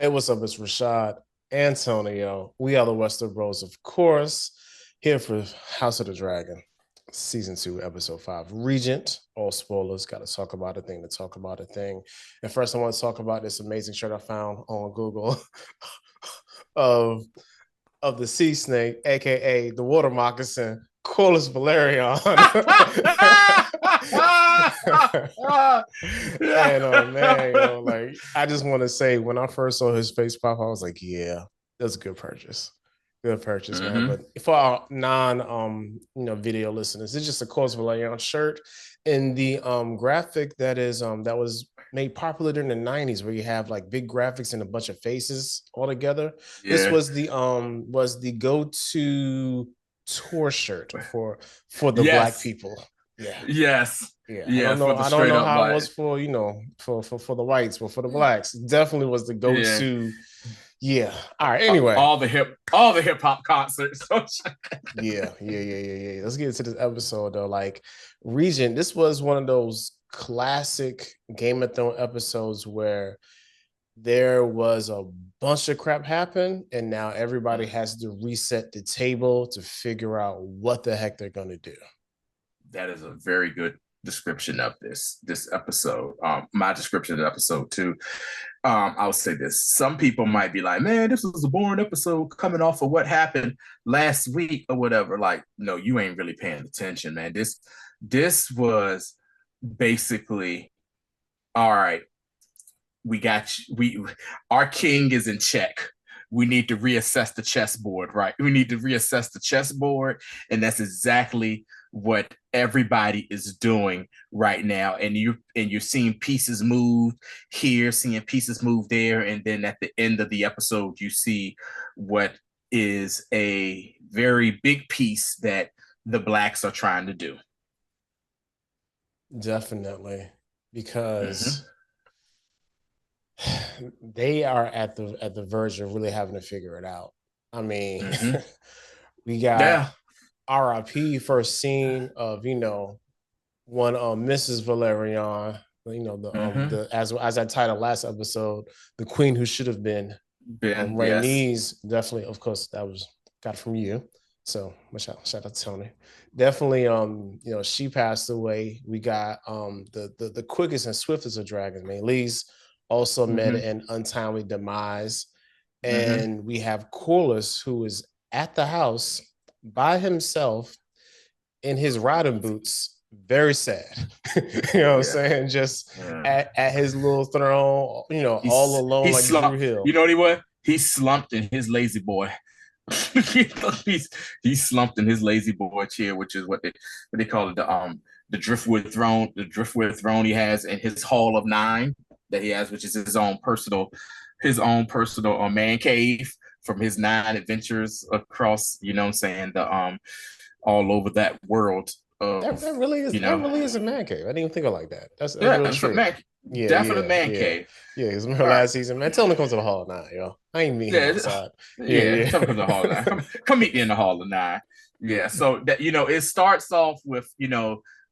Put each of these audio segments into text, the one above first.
Hey, what's up? It's Rashad, Antonio. We are the Western Bros, of course, here for House of the Dragon, Season 2, Episode 5. Regent, all spoilers, got to talk about a thing to talk about a thing. And first, I want to talk about this amazing shirt I found on Google of, of the sea snake, aka the water moccasin, Corlys Valerion. And man, like I just want to say, when I first saw his face pop, I was like, yeah, that's a good purchase. Good purchase, man. But for our non video listeners, it's just a Corlys Valerion shirt in the graphic that was made popular during the 90s, where you have like big graphics and a bunch of faces all together. Yeah. This was the go-to tour shirt for the Black people. Yeah. Yes. Yeah. I don't know how it was for for the whites, but for the Blacks, definitely was the go-to. Yeah. All right. Anyway, all the hip hop concerts. yeah. Let's get into this episode though. Like, Regent, this was one of those classic Game of Thrones episodes where there was a bunch of crap happen, and now everybody has to reset the table to figure out what the heck they're gonna do. That is a very good description of this episode. My description of the episode too. I would say this. Some people might be like, man, this was a boring episode coming off of what happened last week or whatever. Like, no, you ain't really paying attention, man. This was basically, all right, our king is in check. We need to reassess the chessboard, right? We need to reassess the chessboard, and that's exactly what everybody is doing right now. And you're seeing pieces move here, seeing pieces move there, and then at the end of the episode, you see what is a very big piece that the Blacks are trying to do. Definitely, because they are at the verge of really having to figure it out. I mean, we got RIP first scene of one Mrs. Valerion, the as I titled last episode, the queen who should have been Rhaenys. Definitely, of course, that was got from you. So shout out to Tony. Definitely, she passed away. We got the quickest and swiftest of dragons, Meleys, also met an untimely demise. And we have Corlys, who is at the house by himself in his riding boots, very sad. What I'm saying? Just at his little throne, all alone like slumped. Drew Hill. You know what he was? He slumped in his lazy boy. he's slumped in his lazy boy chair, which is what they call it, the driftwood throne he has in his hall of 9 that he has, which is his own personal man cave from his 9 adventures across, the all over that world. That really is a man cave. I didn't even think of it like that. That's really true. Definitely man cave. Yeah, because remember last season, man, tell him to come to the Hall of 9, yo. I ain't meeting him outside. Tell him to come to the Hall of 9. Come meet me in the Hall of 9. Yeah, so that it starts off with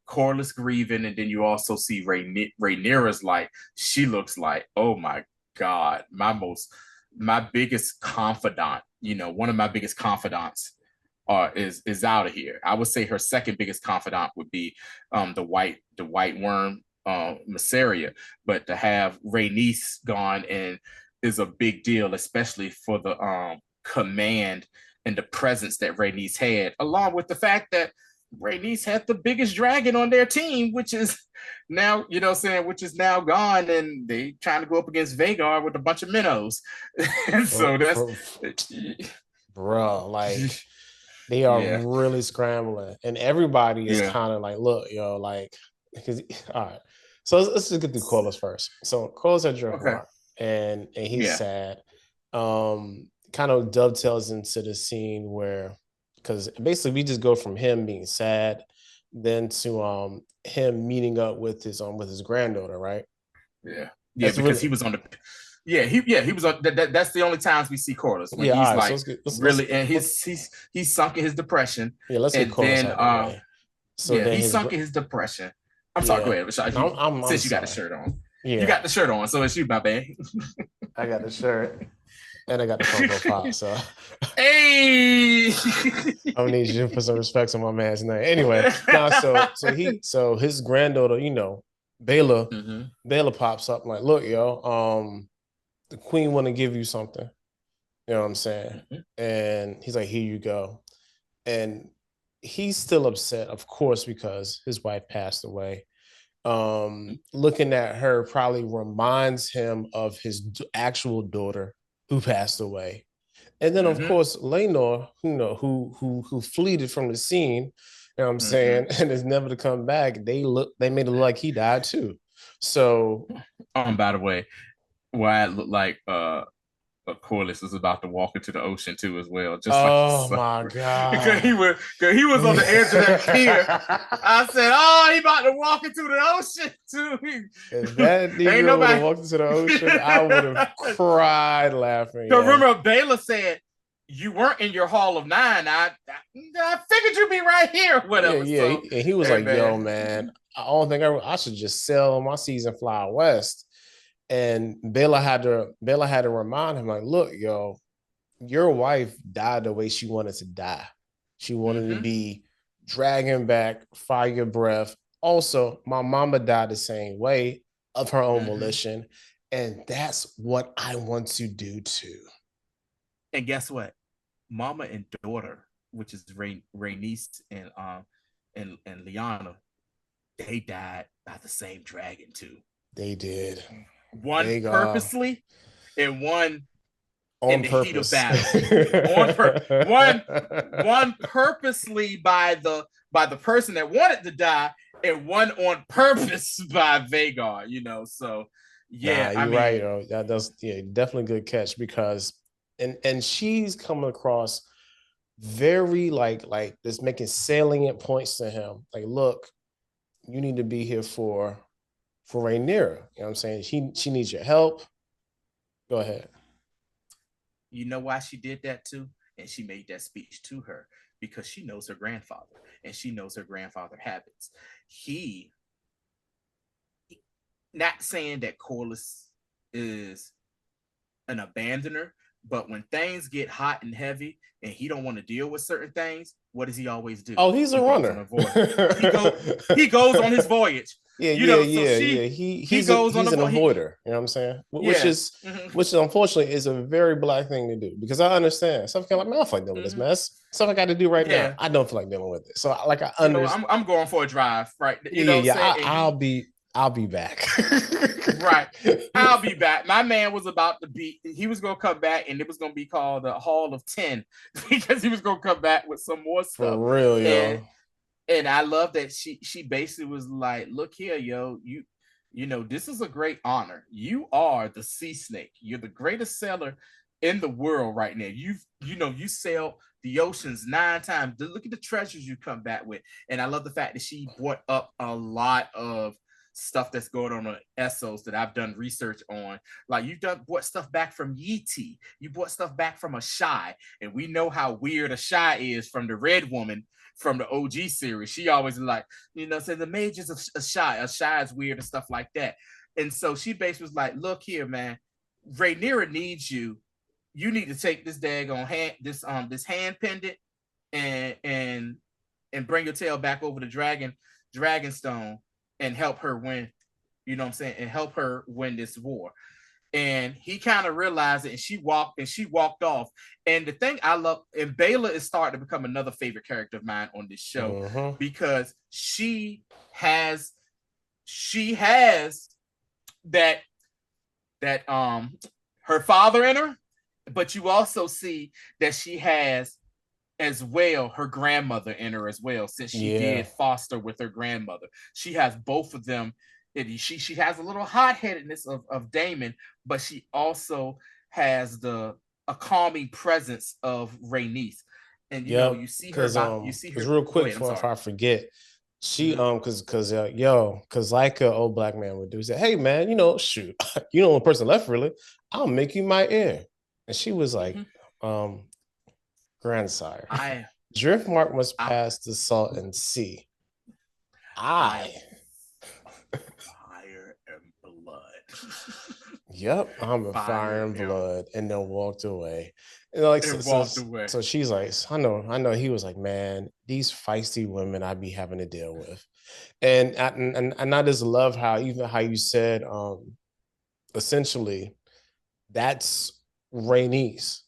Corlys grieving, and then you also see Rhaenyra's like, she looks like, oh my God, my biggest confidant, one of my biggest confidants is out of here. I would say her second biggest confidant would be the white worm, Mysaria, but to have Rhaenys gone is a big deal, especially for the command and the presence that Rhaenys had, along with the fact that Rhaenys had the biggest dragon on their team, which is now, which is now gone, and they trying to go up against Vhagar with a bunch of minnows. And so like they are really scrambling, and everybody is kind of like, look, because all right. So let's just get through Corlys first. So Corlys at Driftmark, and he's sad. Kind of dovetails into the scene where, because basically we just go from him being sad, then to him meeting up with his granddaughter, right? Because really, he was on the. He was on. That's the only times we see Corlys when he's sunk in his depression. Yeah, let's get Corlys. He's sunk in his depression. I'm sorry, go ahead, Rashad. Since you got the shirt on. Yeah. You got the shirt on, so it's you, my man. I got the shirt. And I got the Funko Pop, so hey, I'm gonna need you to put some respect on my man's name. Anyway, so his granddaughter, Baela, Baela pops up like, look, yo, the queen want to give you something. You know what I'm saying? And he's like, here you go. And he's still upset, of course, because his wife passed away. Looking at her probably reminds him of his actual daughter who passed away. And then, of course, Laenor, who fleeted from the scene, you know what I'm saying, and is never to come back. They made it look like he died too. So, by the way, why it looked like Corlys is about to walk into the ocean too, as well. Just my god, because he was on the edge of that pier. I said, "Oh, he about to walk into the ocean too." If that nigga would have walked into the ocean, I would have cried laughing. So remember, Baela said, "You weren't in your Hall of Nine. I figured you'd be right here." Whatever. Yeah. So, and he was like, man. "Yo, man, I don't think I should just sell my season, fly west." And Baela had to remind him, like, look, yo, your wife died the way she wanted to die. She wanted to be dragon back, fire breath. Also, my mama died the same way of her own volition. And that's what I want to do too. And guess what? Mama and daughter, which is Rhaenys and Lyanna, they died by the same dragon too. They did. One purposely and one in the heat of battle. one purposely by the person that wanted to die, and one on purpose by Vhagar. So yeah, you're right. That's definitely a good catch, because and she's coming across very like just making salient points to him. Like, look, you need to be here for Rhaenyra. You know what I'm saying? She needs your help. Go ahead. You know why she did that too? And she made that speech to her because she knows her grandfather and she knows her grandfather habits. He, not saying that Corlys is an abandoner, but when things get hot and heavy and he don't want to deal with certain things, what does he always do? Oh, he's a runner. He goes on his voyage. He's an avoider. You know what I'm saying? Which unfortunately is a very Black thing to do, because I understand. Some kind of like, man, I feel like dealing with this mess. Stuff I got to do right now. I don't feel like dealing with it. So I understand. I'm going for a drive, right? I'll be back. Right. I'll be back. My man was about to he was going to come back, and it was going to be called the Hall of 10 because he was going to come back with some more stuff. For real, yo. And I love that she basically was like, look here, yo, you know, this is a great honor. You are the sea snake. You're the greatest sailor in the world right now. You sailed the oceans 9 times. Look at the treasures you come back with. And I love the fact that she brought up a lot of stuff that's going on Essos that I've done research on. Like, you've brought stuff back from Yeti. You brought stuff back from Ashai. And we know how weird Ashai is from the Red Woman from the OG series. She always like, say the mages of Ashai is weird and stuff like that. And so she basically was like, look here, man, Rhaenyra needs you. You need to take this daggone hand, this hand pendant and bring your tail back over the Dragonstone and help her win, you know what I'm saying, and help her win this war. And he kind of realized it, and she walked off. And the thing I love, and Baela is starting to become another favorite character of mine on this show, because she has that her father in her, but you also see that she has as well her grandmother in her as well, since she did foster with her grandmother. She has both of them. She has a little hot-headedness of Daemon, but she also has a calming presence of Rhaenys. And you see her. Because real quick, if I forget, she because like an old Black man would do, say, "Hey man, shoot, one person left really. I'll make you my heir." And she was like, "Grandsire, Driftmark must pass the salt and sea. Fire and blood." Yep, I'm a fire and blood, and then walked away. And like walked away. So she's like, I know. He was like, man, these feisty women I be having to deal with, and I just love how you said, essentially, that's Rhaenys,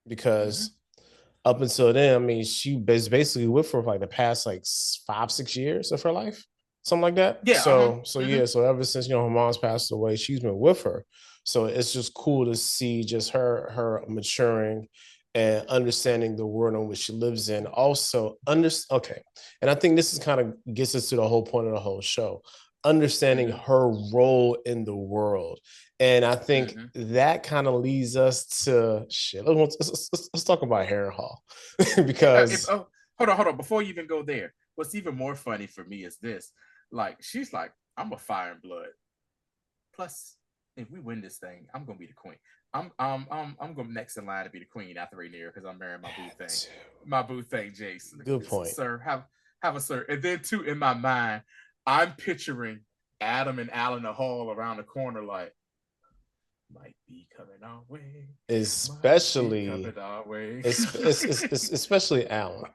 because up until then, I mean, she was basically with her for like the past like 5-6 years of her life, something like that. Yeah. So ever since her mom's passed away, she's been with her. So it's just cool to see just her maturing and understanding the world in which she lives in. Also, okay, and I think this is kind of gets us to the whole point of the whole show, understanding her role in the world. And I think that kind of leads us to shit. Let's talk about Harrenhal because hold on. Before you even go there, what's even more funny for me is this: like, she's like, "I'm a fire and blood. Plus, if we win this thing, I'm gonna be the queen. I'm going next in line to be the queen after Rhaenyra because I'm marrying my boo thing, Jace. Good point, sir. Have a sir." And then too, in my mind, I'm picturing Adam and Alan the Hall around the corner, like, might be coming our way. Especially Alan.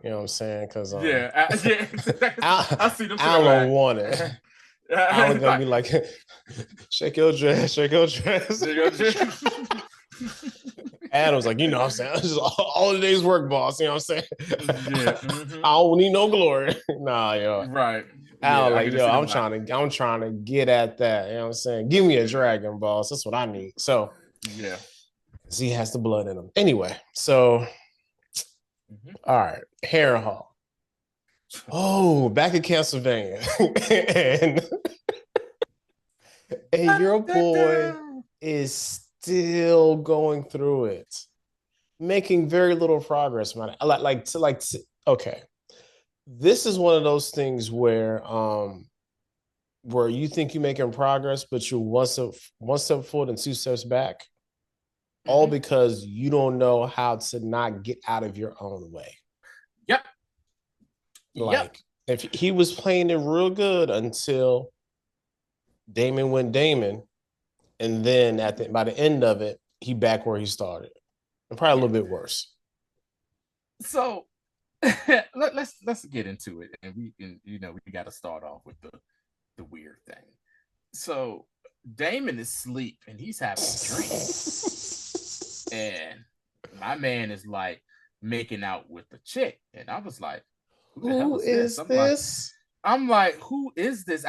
You know what I'm saying? Because I see them. Alan wanted. Alan gonna be like, shake your dress. Adam's like, what I'm saying, this is all the day's work, boss. You know what I'm saying? Yeah. I don't need no glory. Nah, yo. Right. Alan, like, yo, I'm trying to get at that. You know what I'm saying? Give me a dragon, boss. That's what I need. So yeah. He has the blood in him. Anyway, so all right, Harrenhal. Oh, back in Castlevania. and your boy is still going through it, making very little progress, man. Okay. This is one of those things where you think you're making progress, but you're one step forward and 2 steps back. All because you don't know how to not get out of your own way. Yep. If he was playing it real good until Daemon went Daemon, and then by the end of it, he back where he started, and probably a little bit worse. So let's get into it, and we got to start off with the weird thing. So Daemon is asleep and he's having a drink, and my man is like making out with the chick, and I was like, who is this? I'm like, who is this?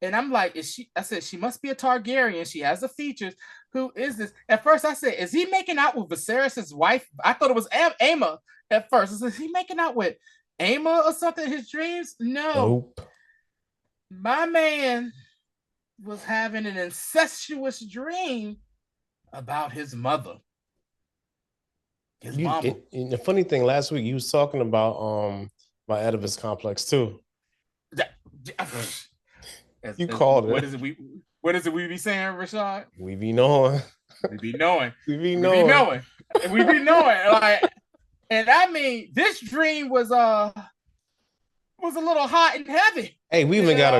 I'm like, is she? I said, she must be a Targaryen. She has the features. Who is this? At first, I said, is he making out with Viserys' wife? I thought it was Aemond at first. I said, is he making out with Aemond or something in his dreams? No. Nope. My man was having an incestuous dream about his mother. His mama. The funny thing, last week you was talking about Oedipus complex too. You called it. What is it? We be saying, Rashad? We be knowing. We be knowing. Like, and I mean, this dream was a little hot and heavy. Hey, we even got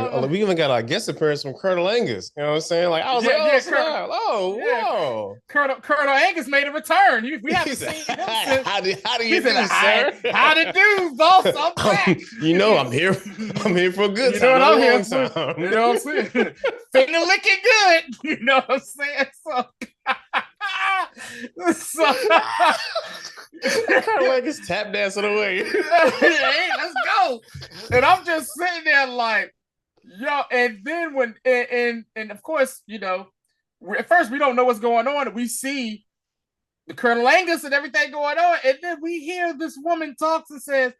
a guest appearance from Colonel Angus. You know what I'm saying? Like, I was whoa. Colonel Angus made a return. We haven't seen him since. How do you do, sir? How to do, boss? I'm back. I'm here for a good time. You know what I'm here for? You know what I'm saying? Finger licking good. You know what I'm saying? Colonel Angus tap dancing away. Hey, let's go. And I'm just sitting there like, yo, and then when and of course, at first we don't know what's going on, and we see the Colonel Angus and everything going on, and then we hear this woman talks and says,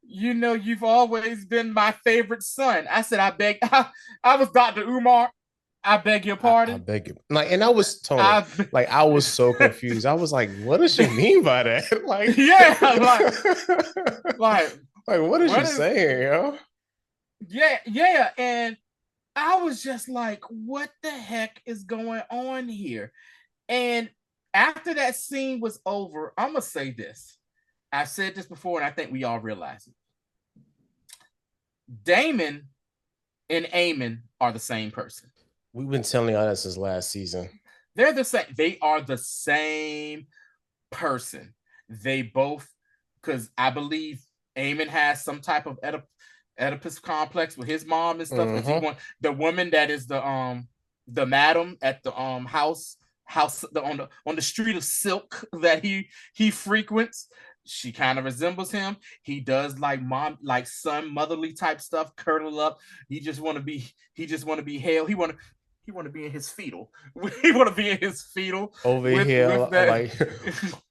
you've always been my favorite son. I said, I was Dr. Umar. I beg your pardon. I beg you. And I was I was so confused. I was like, what does she mean by that? Like, yeah, what is she saying, yo? Yeah. And I was just like, what the heck is going on here? And after that scene was over, I'm going to say this. I've said this before, and I think we all realize it. Daemon and Aemond are the same person. We've been telling y'all that since last season. They're the same. They are the same person. They both, because I believe Aemond has some type of Oedipus complex with his mom and stuff. Because he want the woman that is the madam at the house on the street of silk that he frequents. She kind of resembles him. He does like son motherly type stuff, curl up. He just want to be held. He want to be in his fetal. He want to be in his fetal over here, with that. Like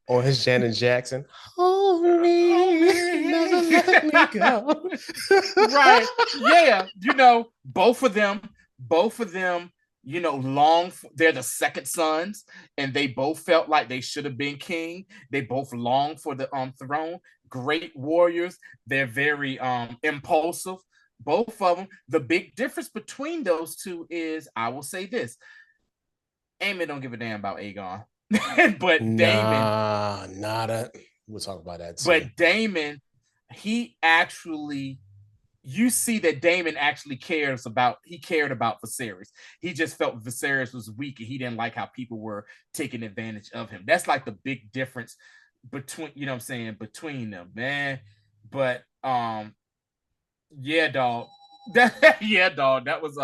on his Janet Jackson. Hold me, never let me go. Right? Yeah, both of them. They're the second sons, and they both felt like they should have been king. They both longed for the throne. Great warriors. They're very impulsive. Both of them. The big difference between those two is, I will say this: Aemond don't give a damn about Aegon, but Daemon, we'll talk about that too. But Daemon, you see that Daemon actually cared about Viserys. He just felt Viserys was weak and he didn't like how people were taking advantage of him. That's like the big difference between them, man. But yeah, dog. That was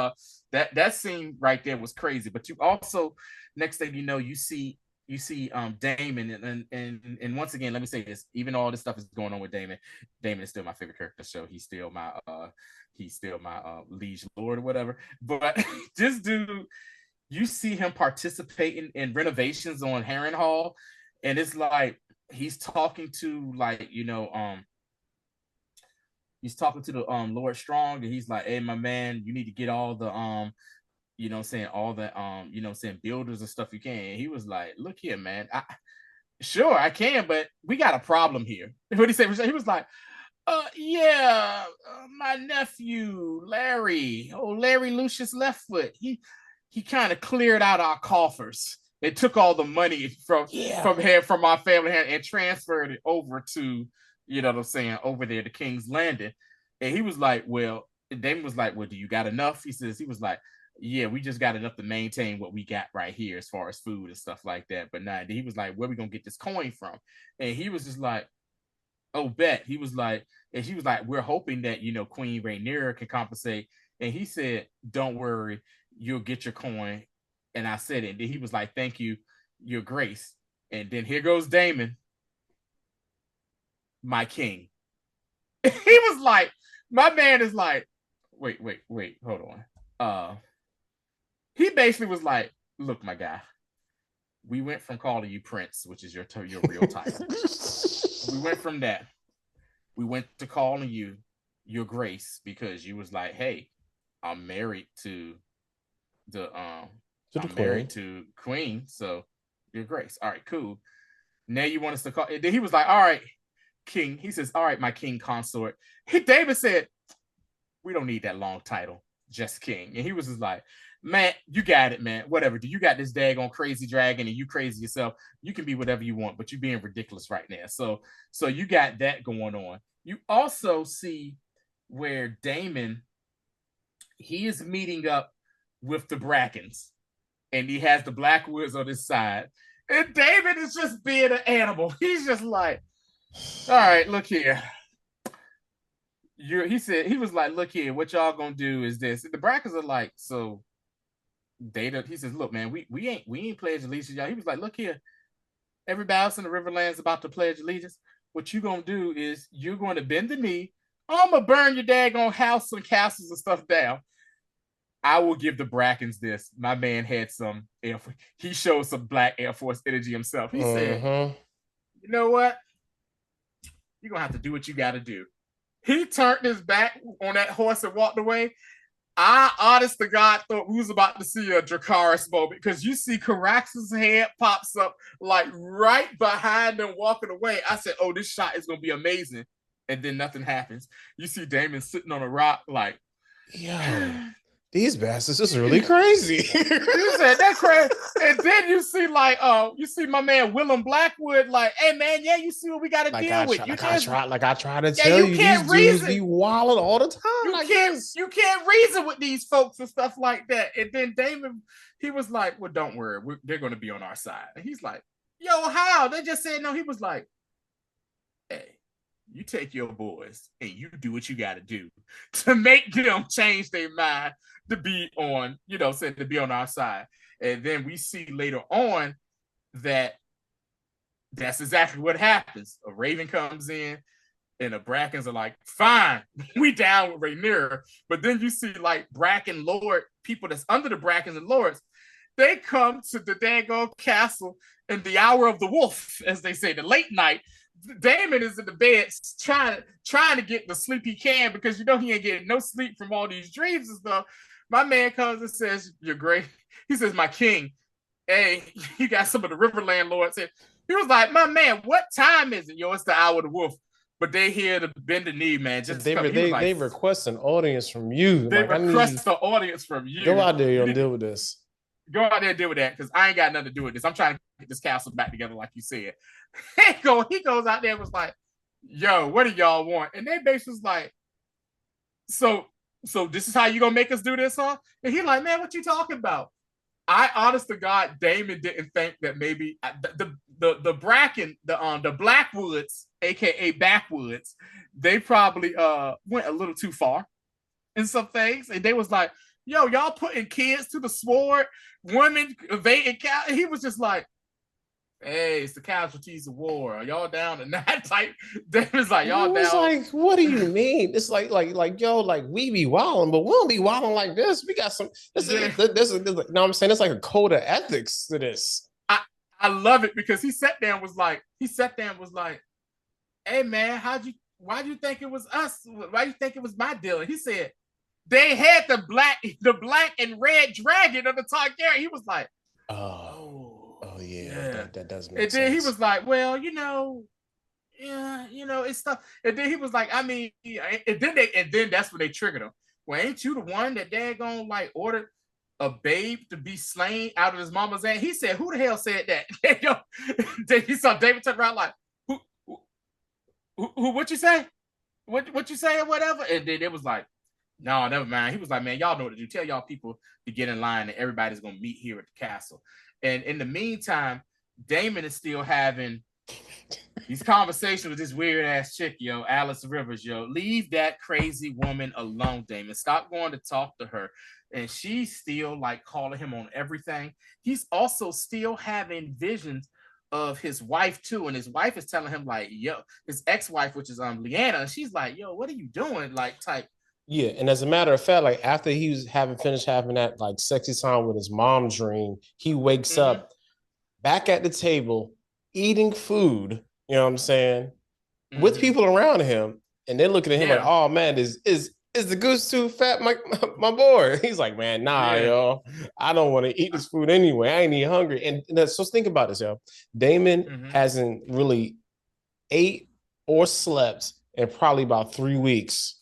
that scene right there was crazy. But you also, next thing you see Daemon, and once again, let me say this: even all this stuff is going on with Daemon is still my favorite character. So he's still my liege lord or whatever. But this dude, you see him participating in renovations on Harrenhal, and it's like he's talking to he's talking to the Lord Strong, and he's like, "Hey, my man, you need to get all the all the builders and stuff you can." And he was like, "Look here, man, sure I can, but we got a problem here." What he said? He was like, my nephew Larry Lucius Leftfoot, he kind of cleared out our coffers and took all the money from our family and transferred it over to over there to King's Landing." And he was like, "Well," Damon was like, "Well, do you got enough?" He was like, "Yeah, we just got enough to maintain what we got right here as far as food and stuff like that." But nah, he was like, "Where we gonna get this coin from?" And he was just like, "Oh, bet." He was like, and she was like, "We're hoping that Queen Rhaenyra can compensate." And he said, "Don't worry, you'll get your coin." And I said it. And then he was like, "Thank you, Your Grace." And then here goes Daemon, "My king." He was like, my man is like, wait, hold on. He basically was like, "Look, my guy, we went from calling you Prince, which is your real title. We went from that. We went to calling you Your Grace because you was like, hey, I'm married to married to Queen, so Your Grace. All right, cool. Now you want us to call?" And then he was like, "All right, King." He says, "All right, my king consort." David said, "We don't need that long title, just King." And he was just like, "Man, you got it, man. Whatever. Do you got this daggone crazy dragon and you crazy yourself? You can be whatever you want, but you're being ridiculous right now." So you got that going on. You also see where Daemon, he is meeting up with the Brackens, and he has the Blackwoods on his side. And Daemon is just being an animal. He's just like, "All right, look here." He was like, "Look here, what y'all gonna do is this." And the Brackens are like, "So he says, "Look, man, we ain't pledged allegiance, y'all." He was like, "Look here, everybody else in the Riverland's about to pledge allegiance. What you gonna do is you're going to bend the knee. I'm gonna burn your daggone house and castles and stuff down. I will give the Brackens this." My man had some he showed some Black Air Force energy himself. He said, "You know what? You're gonna have to do what you gotta do." He turned his back on that horse and walked away. I, honest to God, thought we was about to see a Dracarys moment, because you see Carax's head pops up like right behind them walking away. I said, "Oh, this shot is going to be amazing." And then nothing happens. You see Daemon sitting on a rock like, yo, these bastards is really crazy. You said that crazy. And then you see you see my man Willem Blackwood like, hey man, yeah, you see what we got to deal with. I try to tell you, these dudes be wilding all the time. You can't reason with these folks and stuff like that. And then Daemon, he was like, well, don't worry, they're going to be on our side. And he's like, yo, how? They just said no. He was like, hey, you take your boys and you do what you got to do to make them change their mind to be on, to be on our side. And then we see later on that that's exactly what happens. A Raven comes in and the Brackens are like, fine, we down with Rhaenyra. But then you see like Bracken Lord, people that's under the Brackens and Lords, they come to the Dagon castle in the hour of the wolf, as they say, the late night. Daemon is in the bed trying to get the sleep he can because he ain't getting no sleep from all these dreams and stuff. My man comes and says, you're great. He says, my king, hey, you got some of the Riverland lords here. He was like, my man, what time is it? Yo, it's the hour of the wolf. But they here to bend the knee, man. Just they request an audience from you. They request an audience from you. Go out there and deal with this. Go out there and deal with that because I ain't got nothing to do with this. I'm trying to get this castle back together, like you said. He goes out there and was like, yo, what do y'all want? And they basically was like, so this is how you gonna make us do this, huh? And he like, man, what you talking about? I honest to God, Daemon didn't think that maybe the Bracken, the Blackwoods, aka Backwoods, they probably went a little too far in some things, and they was like, yo, y'all putting kids to the sword, women evading. He was just like, hey, it's the casualties of war. Are y'all down in that type? Damon's like, y'all down. Like, what do you mean? It's like, yo, like we be wilding, but we don't be wilding like this. We got some. This is, you know what I'm saying? It's like a code of ethics to this. I love it because he sat there and was like, hey man, why do you think it was us? Why do you think it was my deal? And he said, they had the black and red dragon of the Targaryen. He was like, oh yeah. That does make sense. And then he was like, well, it's stuff. And then he was like, I mean, and then that's when they triggered him. Well, ain't you the one that daggone like ordered a babe to be slain out of his mama's ass? He said, who the hell said that? Then he saw David turn around like, who what you say? What you say or whatever? And then it was like, no, never mind. He was like, man, y'all know what to do. Tell y'all people to get in line and everybody's going to meet here at the castle. And in the meantime, Daemon is still having these conversations with this weird-ass chick, yo, Alice Rivers, yo. Leave that crazy woman alone, Daemon. Stop going to talk to her. And she's still, like, calling him on everything. He's also still having visions of his wife, too. And his wife is telling him, like, yo, his ex-wife, which is Lyanna, she's like, yo, what are you doing? Like, type. Yeah, and as a matter of fact, like after he was finished having that like sexy time with his mom dream, he wakes up back at the table eating food, you know what I'm saying, with people around him, and they're looking at him like, oh man, is the goose too fat, my boy? He's like, man, nah, yo, I don't want to eat this food anyway. I ain't even hungry. And so think about this, yo. Daemon hasn't really ate or slept in probably about 3 weeks.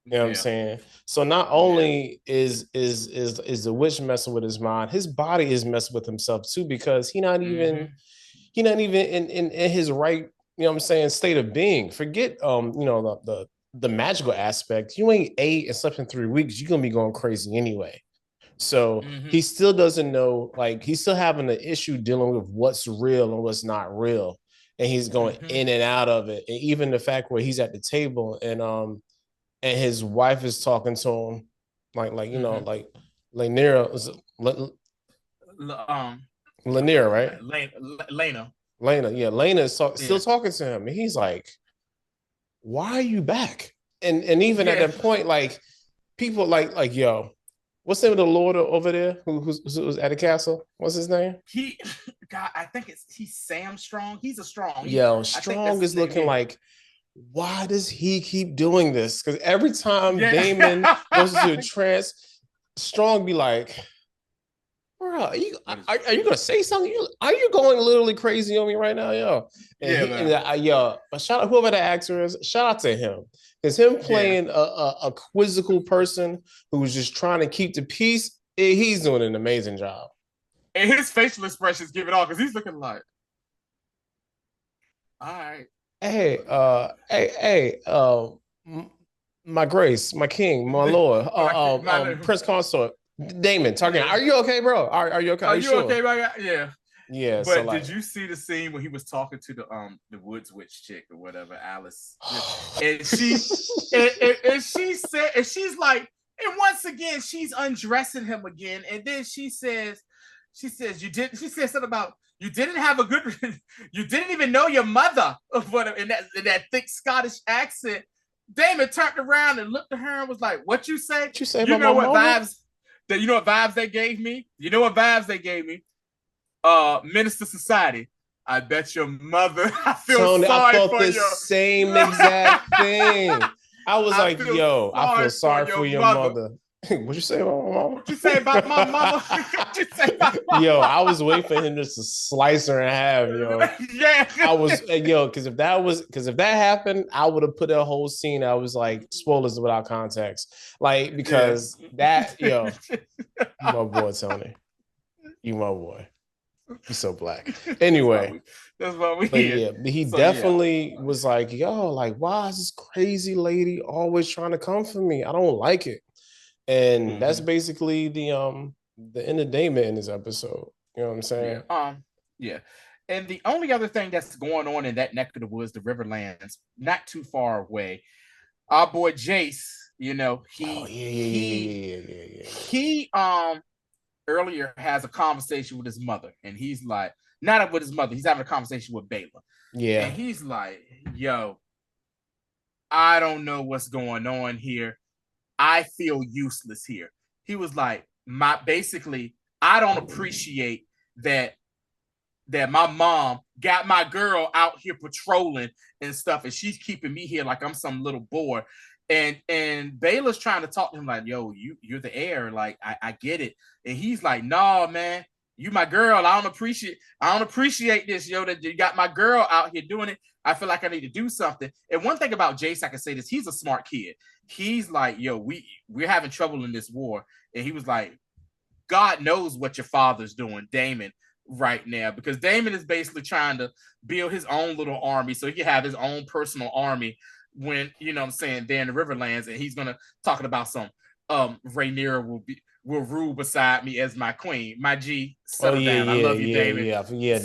You know what I'm saying? So not only is the witch messing with his mind, his body is messing with himself too, because he not even in his right, you know what I'm saying, state of being. Forget the magical aspect. You ain't ate and slept in 3 weeks, you're gonna be going crazy anyway. So he still doesn't know, like he's still having an issue dealing with what's real and what's not real. And he's going in and out of it. And even the fact where he's at the table and his wife is talking to him, like Rhaenyra, Rhaenyra, right? Rhaenyra, yeah. Rhaenyra is still talking to him, and he's like, "Why are you back?" And even at that point, like people like yo, what's the name of the lord over there who's at the castle? What's his name? I think he's Sam Strong. He's a Strong. Yo, Strong is looking like, why does he keep doing this? Because every time Daemon goes into a trance, Strong be like, bro, are you gonna say something? Are you going literally crazy on me right now, yo? And but shout out whoever the actor is, shout out to him, Is him playing a quizzical person who's just trying to keep the peace. He's doing an amazing job. And his facial expressions give it all because he's looking like, all right. Hey, my grace, my king, my lord, Prince Consort, Daemon, Targaryen. Are you okay, bro? Are you okay? Are you okay, my guy? Yeah. Yeah. But so, like, did you see the scene when he was talking to the Woods Witch chick or whatever, Alice? And she and she said, and she's like, and once again she's undressing him again, and then she says you didn't. She said something about you didn't have a good. You didn't even know your mother, or whatever, in that thick Scottish accent. Daemon turned around and looked at her and was like, "What you say? What you say? You know what mama? vibes? You know what vibes they gave me? You know what vibes they gave me? Minister Society. I bet your mother. I feel Tony, sorry I thought for the same exact thing. I was like, yo, I feel sorry for your mother. What'd you say about my mama? What'd you say about my mama? What'd you say about my mama? Yo, I was waiting for him just to slice her in half, yo. Yeah. I was, yo, because if that happened, I would have put a whole scene. I was like, spoilers without context. Like, because that, yo, you my boy, Tony. You my boy. He's so black. Anyway. That's what we hear. Yeah, he definitely was like, yo, like, why is this crazy lady always trying to come for me? I don't like it. And that's basically the end of Daemon in this episode. You know what I'm saying? Yeah. And the only other thing that's going on in that neck of the woods, the Riverlands, not too far away, our boy Jace, you know, he earlier has a conversation with his mother, and he's like, not with his mother, he's having a conversation with Baylor. Yeah. And he's like, yo, I don't know what's going on here. I feel useless here. He was like, basically, I don't appreciate that my mom got my girl out here patrolling and stuff, and she's keeping me here like I'm some little boy. And Baylor's trying to talk to him like, yo, you're the heir. Like, I get it. And he's like, no, man, you my girl. I don't appreciate this, yo, that you got my girl out here doing it. I feel like I need to do something. And one thing about Jace, I can say this, he's a smart kid. He's like, yo, we're having trouble in this war. And he was like, God knows what your father's doing, Daemon, right now, because Daemon is basically trying to build his own little army so he can have his own personal army when, you know what I'm saying, they're in the Riverlands, and he's gonna talking about some Rhaenyra will rule beside me as my queen. My G, settle down. I love you, Daemon. Yeah,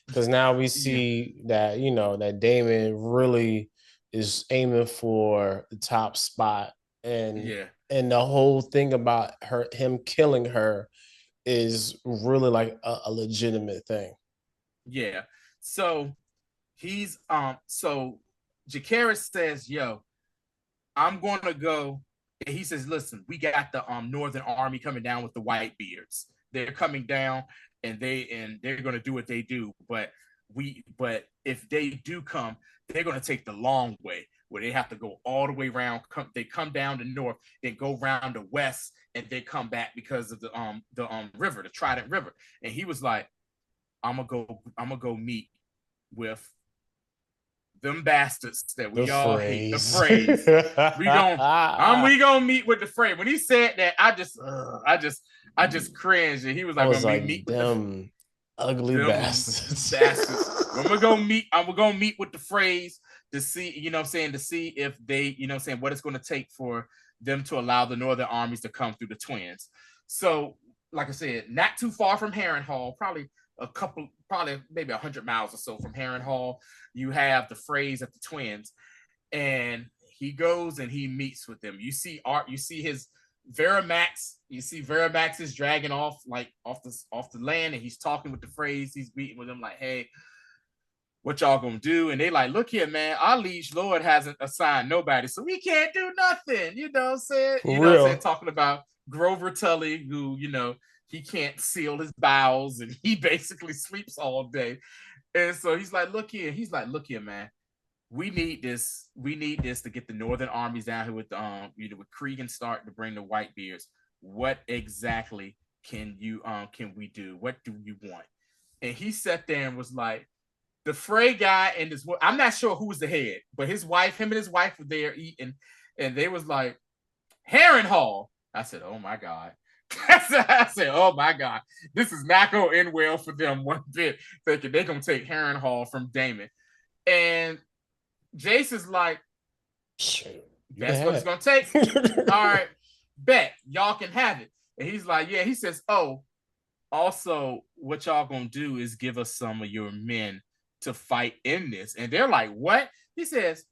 because now we see that, you know, that Daemon really is aiming for the top spot, and the whole thing about him killing her is really like a legitimate thing. Yeah. So he's so Jacaerys says, yo, I'm gonna go. And he says, listen, we got the Northern Army coming down with the Whitebeards. They're coming down, and they're gonna do what they do. But if they do come, they're gonna take the long way, where they have to go all the way around. They come down the north, then go around the west, and they come back because of the river, the Trident River. And he was like, I'm gonna go meet with them bastards that we all hate. The phrase. we gonna meet with the phrase. When he said that, I just cringed, and he was like, I'm gonna meet with them ugly bastards. I'm gonna go meet with the phrase to see, you know what I'm saying, to see if they, you know what I'm saying, what it's gonna take for them to allow the northern armies to come through the Twins. So, like I said, not too far from Harrenhal, probably maybe 100 miles or so from Harrenhal, you have the phrase at the Twins, and he goes and he meets with them. You see his Veramax. You see Veramax is dragging off the land, and he's talking with the phrase. He's meeting with them like, hey, what y'all gonna do? And they like, look here, man, our liege lord hasn't assigned nobody, so we can't do nothing. You know what I'm saying? You know what I'm saying? Talking about Grover Tully, who, you know, he can't seal his bowels and he basically sleeps all day. And so he's like, look here, man. We need this to get the northern armies down here with with Krieg and Stark to bring the Whitebeards. What exactly can we do? What do you want? And he sat there and was like, the Frey guy and this, I'm not sure who was the head, but him and his wife were there eating, and they was like, Harrenhal. I said, oh my God. I said, oh my God, this is not going to end well for them one bit, thinking they're going to take Harrenhal from Daemon. And Jace is like, that's what it's going to take. All right, bet. Y'all can have it. And he's like, yeah. He says, oh, also, what y'all going to do is give us some of your men to fight in this. And they're like, what? He says,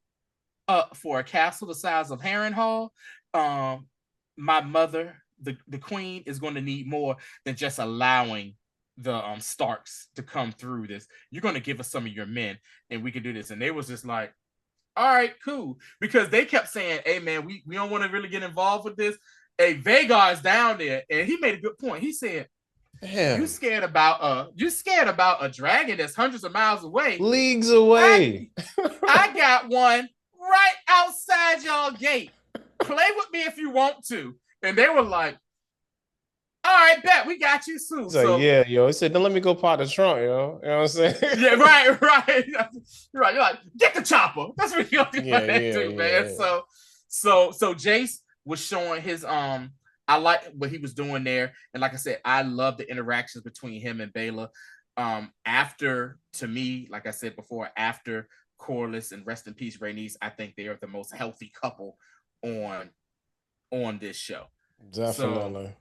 for a castle the size of Harrenhal, my mother, the queen, is going to need more than just allowing the Starks to come through this. You're going to give us some of your men, and we can do this. And they was just like, all right, cool. Because they kept saying, hey, man, we don't want to really get involved with this. Hey, Vhagar's down there, and he made a good point. He said, you scared about a dragon that's hundreds of miles away. Leagues away. I got one right outside y'all gate. Play with me if you want to. And they were like, all right, bet, we got you soon. So yeah, yo. He said, don't let me go pot the trunk, yo. You know what I'm saying? Yeah, right. You're right. You're like, get the chopper. That's what you're doing, man. So Jace was showing his I like what he was doing there. And like I said, I love the interactions between him and Baela. After, to me, like I said before, after Corlys and rest in peace Rhaenys, I think they are the most healthy couple on this show. Definitely.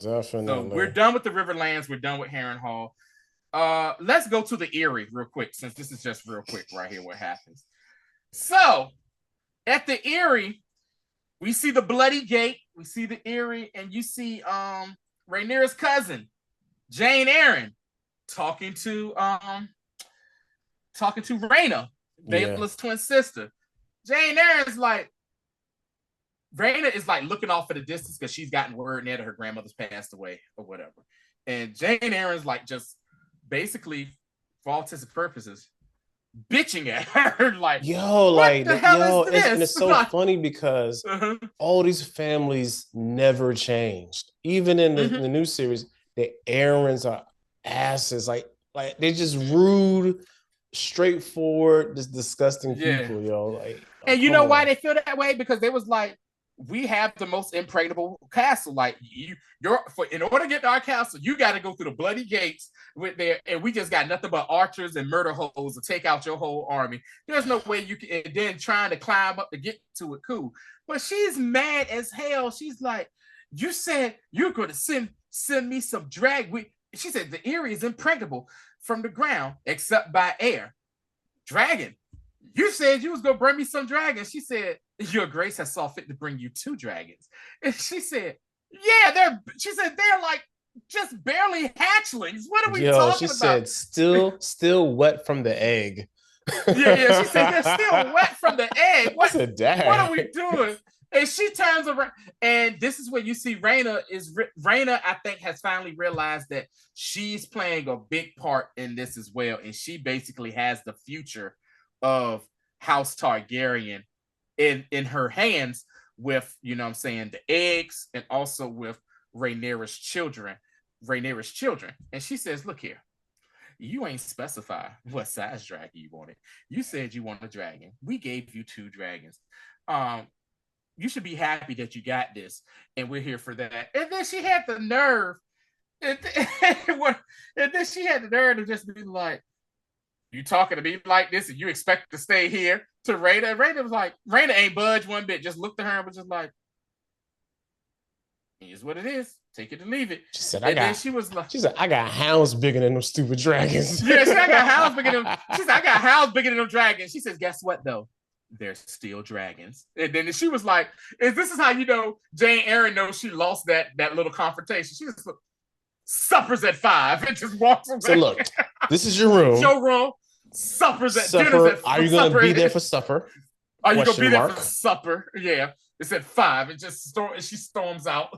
So we're done with the Riverlands. We're done with Harrenhal. Let's go to the Eyrie real quick, since this is just real quick right here what happens. So at the Eyrie, we see the bloody gate, we see the Eyrie, and you see Rhaenyra's cousin, Jane Arryn, talking to Rhaena, Baela's twin sister. Jane Arryn's like, Rhaena is like looking off at the distance because she's gotten word now that her grandmother's passed away or whatever. And Jane Arryn's like just basically, for all intents and purposes, bitching at her like, yo, like, the hell is this? And it's so funny because all these families never changed. Even in the new series, the Arryns are asses. Like they're just rude, straightforward, just disgusting people, yo. Like, and you know why they feel that way? Because they was like, we have the most impregnable castle. Like in order to get to our castle, you got to go through the bloody gates with there, and we just got nothing but archers and murder holes to take out your whole army. There's no way you can. And then trying to climb up to get to it, cool. But she's mad as hell. She's like, you said you're going to send me some she said the Eyrie is impregnable from the ground except by air. Dragon, you said you was going to bring me some dragons. She said, your grace has saw fit to bring you 2 dragons. And she said, yeah, they're like just barely hatchlings. What are we talking about? She said, still wet from the egg. Yeah. She said, they're still wet from the egg. What are we doing? And she turns around, and this is where you see Rhaena, I think, has finally realized that she's playing a big part in this as well. And she basically has the future of House Targaryen in her hands with, you know what I'm saying, the eggs, and also with Rhaenyra's children. And she says, look here, you ain't specify what size dragon you wanted. You said you want a dragon. We gave you 2 dragons. You should be happy that you got this, and we're here for that. And then she had the nerve, and then she had the nerve to just be like, you talking to me like this and you expect to stay here, to Rhaena? And Rhaena was like, Rhaena ain't budged one bit, just looked at her and was just like, here's what it is. Take it or leave it. She said, I got hounds bigger than them stupid dragons. Yeah, she said, I got hounds bigger than them. She said, I got hounds bigger than them dragons. She says, guess what though? They're still dragons. And then she was like, this is how you know Jane Arryn knows she lost that little confrontation. She just suppers at 5 and just walks away. So look, this is your room. It's your room. Suppers at supper. Dinner's at Are you going to be there for supper? Are you going to be there for supper? Yeah. It's at 5. And she storms out.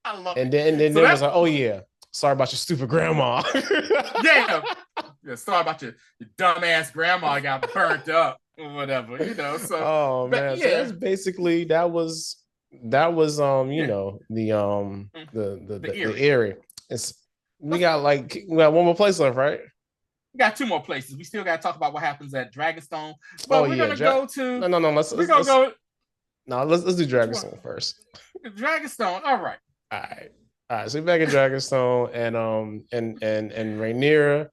I love it. And then there was like, oh yeah, sorry about your stupid grandma. Yeah, sorry about your dumbass grandma got burnt up or whatever, you know. So oh man, yeah. So that's basically that was you know, the Eyrie. We got one more place left, right? We got 2 more places. We still got to talk about what happens at Dragonstone, but we're gonna go to. No. Let's do Dragonstone first. Dragonstone. All right. So we're back at Dragonstone, and Rhaenyra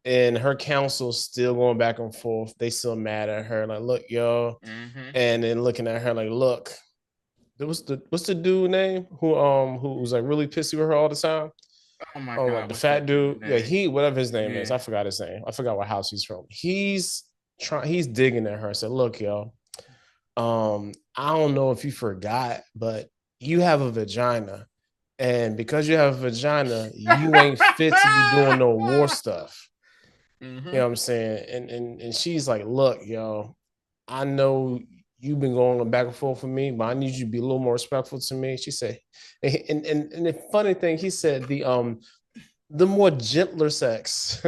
and her council still going back and forth. They still mad at her, like, look, yo, and then looking at her like, look, what's the dude name who was like really pissy with her all the time? Oh my god, like the fat dude. Yeah, whatever his name is. I forgot his name. I forgot what house he's from. He's digging at her. Said, look, yo, I don't know if you forgot, but you have a vagina. And because you have a vagina, you ain't fit to be doing no war stuff. You know what I'm saying? And she's like, look, yo, I know you've been going back and forth with me, but I need you to be a little more respectful to me. She said, and the funny thing, he said the more gentler sex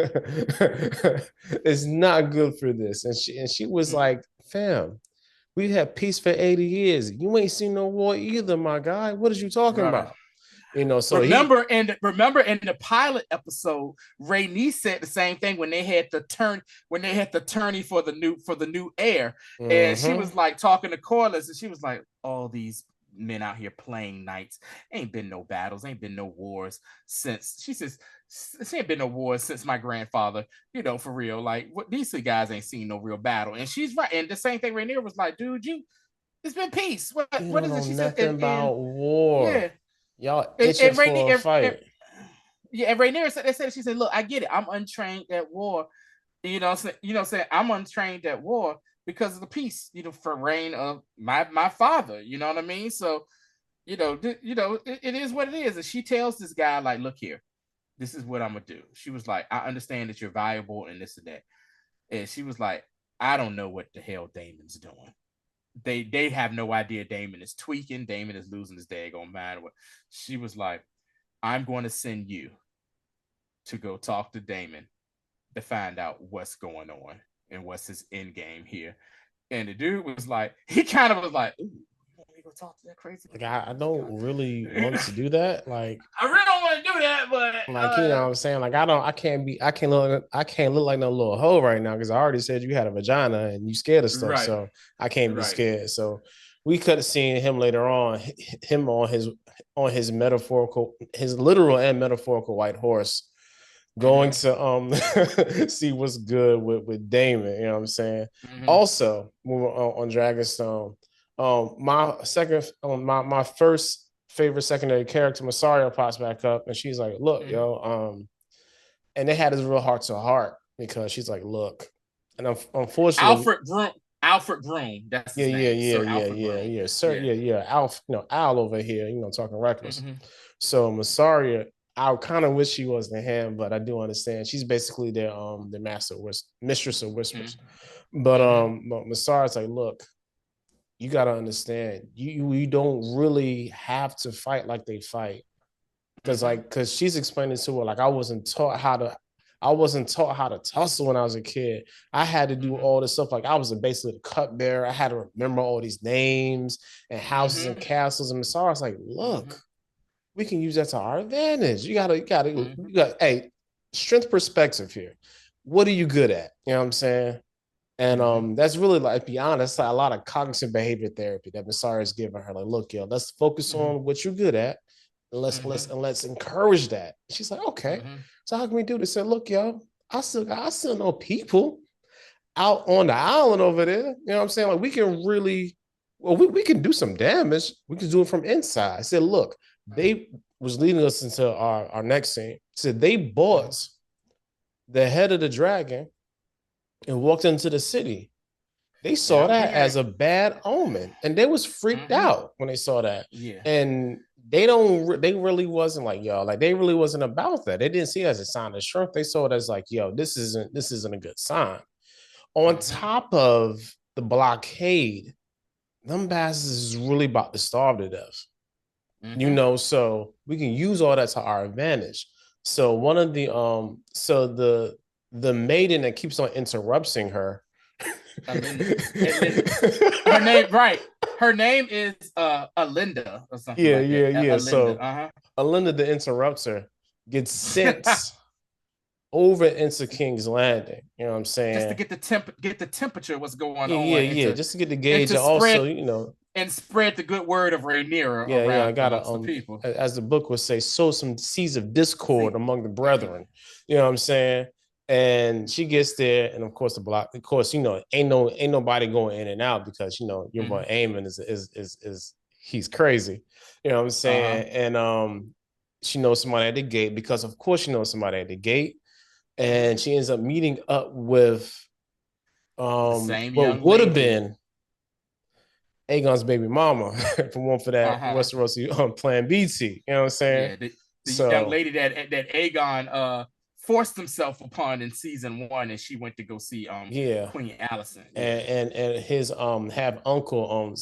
is not good for this. And she was like, fam, we had peace for 80 years. You ain't seen no war either, my guy. What are you talking about? You know, so remember in the pilot episode, Rhaenys said the same thing when they had the tourney for the new heir, and she was like talking to Corlys, and she was like, all these men out here playing knights, ain't been no battles, ain't been no wars since. She says, she ain't been no wars since my grandfather, you know, for real. Like, what, these two guys ain't seen no real battle, and she's right. And the same thing Rhaenyra was like, dude, it's been peace. What is it? She said nothing about war. Yeah. Y'all itching for a fight. And Rhaenyra said, she said, look, I get it. I'm untrained at war. You know, saying I'm untrained at war because of the peace, you know, for reign of my father. You know what I mean? So, it is what it is. And she tells this guy, like, look here, this is what I'm gonna do. She was like, I understand that you're valuable and this and that. And she was like, I don't know what the hell Daemon's doing. They have no idea Daemon is tweaking. Daemon is losing his daggone mind. She was like, I'm going to send you to go talk to Daemon to find out what's going on and what's his end game here. And the dude was like, he kind of was like, ooh, you want me to go talk to that crazy? Like, I don't really want to do that. Like, I really don't want to do that, but like, you know what I'm saying? Like, I can't look like no little hoe right now because I already said you had a vagina and you scared of stuff. Right. So I can't be scared. So we could have seen him later on, him on his literal and metaphorical white horse, going to see what's good with Daemon. You know what I'm saying? Also, on Dragonstone, my first favorite secondary character, Mysaria, pops back up, and she's like, look, yo, and they had this real heart to heart because she's like, look, and unfortunately, Alfred Groom. That's his name. Sir, Alf, Al over here, talking reckless. So Mysaria, I kind of wish she was the hand, but I do understand she's basically their mistress of whispers. But Mysaria's like, look, you got to understand, you don't really have to fight like they fight. Because she's explaining to her, like, I wasn't taught how to tussle when I was a kid. I had to do all this stuff. Like, I was basically the cupbearer. I had to remember all these names and houses and castles. And Mysaria's like, look, we can use that to our advantage. You got, hey, strength perspective here. What are you good at? You know what I'm saying? And that's really, like, be honest, a lot of cognitive behavior therapy that Mysaria is giving her. Like, look, yo, let's focus on what you're good at, and let's encourage that. She's like, okay, so how can we do this? Said, look, yo, I still know people out on the island over there. You know what I'm saying? Like, we can really, we can do some damage. We can do it from inside. I said, look, they was leading us into our next scene. Said they bought the head of the dragon and walked into the city. They saw that as a bad omen, and they was freaked out when they saw that. Yeah, and they really wasn't like, yo, like, they really wasn't about that. They didn't see it as a sign of strength. They saw it as like, yo, this isn't a good sign. On top of the blockade, them bastards is really about to starve to death. So we can use all that to our advantage. So one of the maiden that keeps on interrupting her. Her name is Alinda or something. Yeah. So Alinda, the interrupter, gets sent over into King's Landing. You know what I'm saying? Just to get the temperature, what's going on. Yeah. Just to get the gauge. And also, and spread the good word of Rhaenyra around I gotta the people. As the book would say, sow some seeds of discord among the brethren. You know what I'm saying? And she gets there, and of course the block. Of course, ain't nobody going in and out because your boy Aemond is he's crazy. You know what I'm saying? And she knows somebody at the gate because of course she knows somebody at the gate, and she ends up meeting up with what would have been Aegon's baby mama for that Westerosi Plan BT. You know what I'm saying? Yeah, the young lady that Aegon forced himself upon in season 1, and she went to go see Queen Alicent. And his half uncle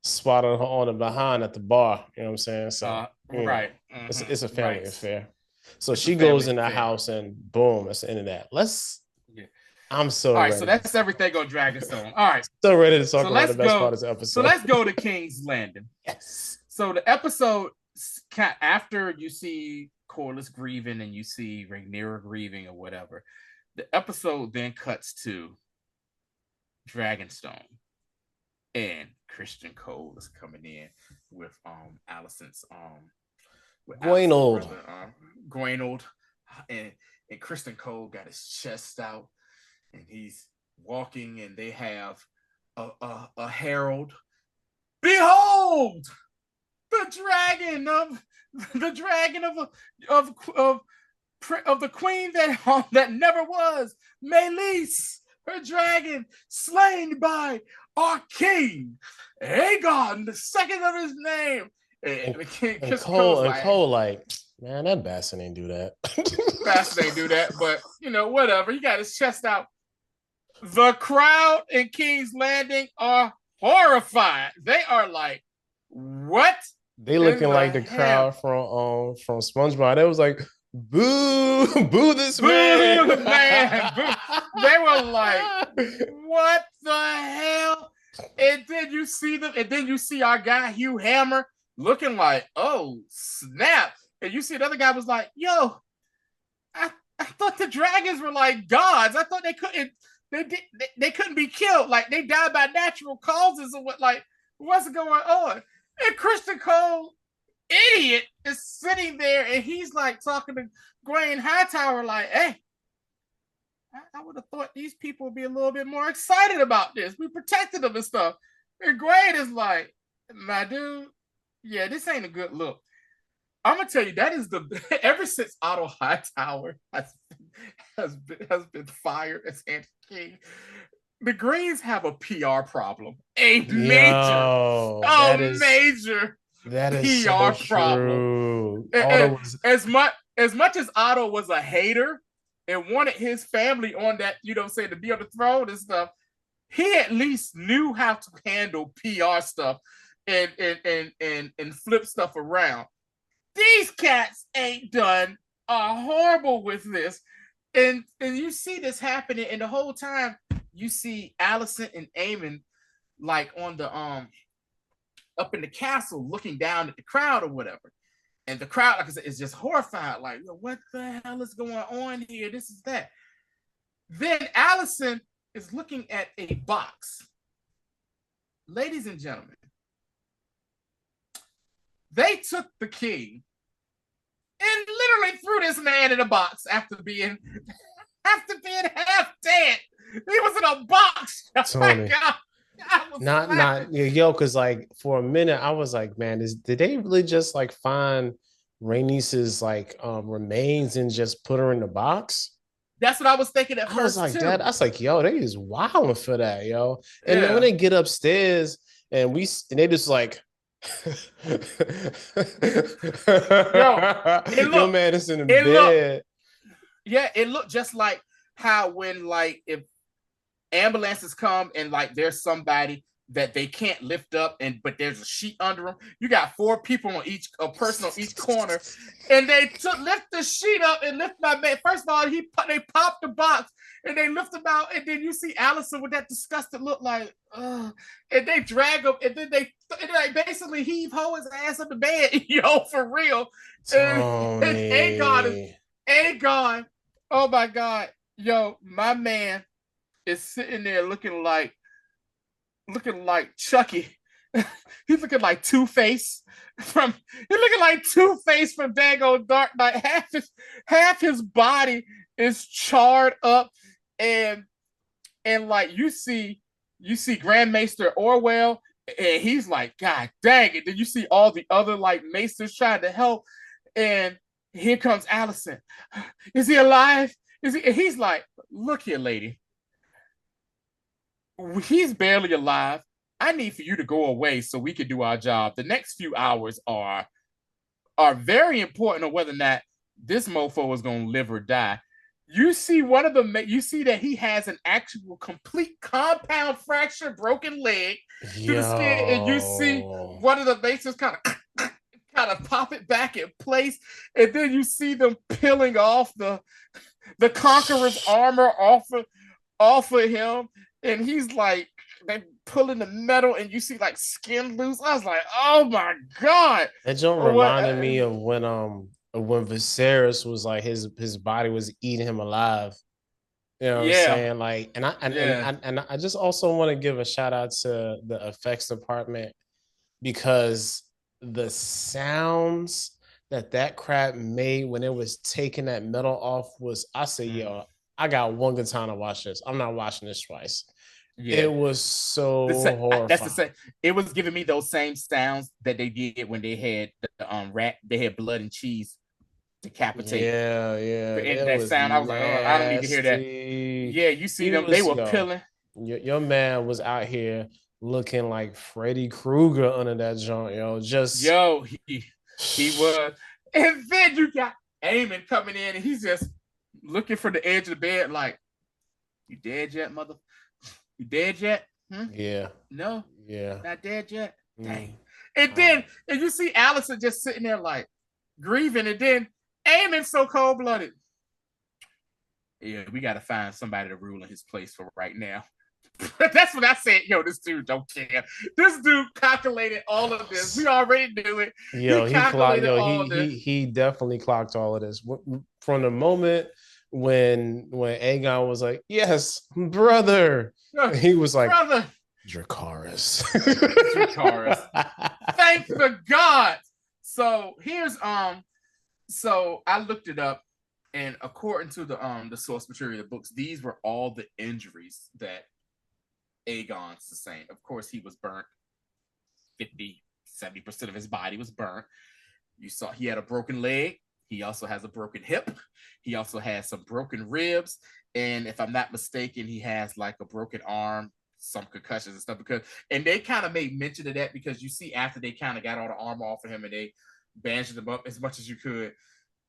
spotted her on the behind at the bar. You know what I'm saying? So it's a family affair. So she goes in the house and boom, that's the end of that. I'm so all right. ready. So that's everything on Dragonstone. All right, so ready to talk about the best part of the episode. So let's go to King's Landing. Yes. So the episode after you see Corlys grieving and you see Rhaenyra grieving or whatever, the episode then cuts to Dragonstone, and Christian Cole is coming in with Alicent's Gwynedd, and Christian Cole got his chest out. And he's walking, and they have a herald. Behold, the dragon of the queen that never was, Meleys, her dragon, slain by our king, Aegon, the second of his name. And Cole like, man, that bastard ain't do that. Bastard ain't do that, but whatever. He got his chest out. The crowd in King's Landing are horrified. They are like, what? They looking like the crowd from SpongeBob. They was like, boo, boo this man. Boo the man. Boo. They were like, what the hell? And then you see them, and then you see our guy Hugh Hammer looking like, oh, snap. And you see the other guy was like, yo, I thought the dragons were like gods. I thought they couldn't be killed. Like they died by natural causes or what's going on? And Christian Cole, idiot, is sitting there and he's like talking to Gwyn Hightower like, hey, I would have thought these people would be a little bit more excited about this. We protected them and stuff. And Gwyn is like, my dude, yeah, this ain't a good look. I'm gonna tell you, that is ever since Otto Hightower has been fired as anti-king, the Greens have a PR problem. Major PR problem. As much as Otto was a hater and wanted his family on that, to be on the throne and stuff, he at least knew how to handle PR stuff and flip stuff around. These cats ain't done horrible with this. And you see this happening, and the whole time you see Alicent and Aemond like on the up in the castle looking down at the crowd or whatever. And the crowd, like I said, is just horrified, like, what the hell is going on here? This is that. Then Alicent is looking at a box. Ladies and gentlemen, they took the king and literally threw this man in a box after being half dead. He was in a box. Oh my God. Because like for a minute I was like, man, did they really just like find Rhaenys's like remains and just put her in the box? That's what I was thinking at first. I was like, that. I was like, yo, they is wilding for that, yo. And then when they get upstairs and they just like, yo, man, it's in the bed. It looked just like how when like if ambulances come and like there's somebody that they can't lift up but there's a sheet under them. You got 4 people on a person on each corner, and they lift the sheet up and lift my man. First of all, they pop the box and they lift him out, and then you see Alicent with that disgusted look like, and they drag him, and then they basically heave his ass up the bed, for real. And Aegon Oh my God. Yo, my man is sitting there looking like Chucky. He's looking like Two-Face from Dago Dark Knight. Half his body is charred up, and like you see Grand Maester Orwell, and he's like, God dang it. Then you see all the other like maesters trying to help, and here comes Alicent. Is he alive? Is he? And he's like, look here, lady. He's barely alive. I need for you to go away so we can do our job. The next few hours are very important on whether or not this mofo is going to live or die. You see you see that he has an actual complete compound fracture, broken leg to the skin, and you see one of the bases kind of pop it back in place, and then you see them peeling off the Conqueror's armor off of him, and he's like, they pulling the metal, and you see like skin loose. I was like, oh my God. That joke reminded me of when Viserys was like his body was eating him alive. You know what I'm saying? Like, and I just also want to give a shout out to the effects department, because the sounds that crap made when it was taking that metal off was, I say, yo, I got one good time to watch this. I'm not watching this twice. Yeah. It was so horrifying. That's the same. It was giving me those same sounds that they did when they had they had blood and cheese decapitate. Yeah. And that sound, I was like, oh, I don't need to hear that. Yeah, you see them, they were peeling. Your man was out here looking like Freddy Krueger under that joint, yo. He was. And then you got Aemond coming in, and he's just looking for the edge of the bed, like, you dead yet, mother? You dead yet? Yeah. No. Yeah. Not dead yet? Dang. And then and you see Alicent just sitting there like grieving, and then Aemond's so cold-blooded. Yeah, we got to find somebody to rule in his place for right now. That's what I said. Yo, this dude don't care. This dude calculated all of this. We already knew it. Yo, he definitely clocked all of this. From the moment when Aegon was like, yes, brother. He was like, brother. Dracarys. Thank the gods. So here's so I looked it up, and according to the source material of the books, these were all the injuries that Aegon sustained. Of course, he was burnt. 50-70% of his body was burnt. You saw he had a broken leg. He also has a broken hip. He also has some broken ribs. And if I'm not mistaken, he has like a broken arm, some concussions and stuff. And they kind of made mention of that, because you see after they kind of got all the armor off of him and they bandaged him up as much as you could.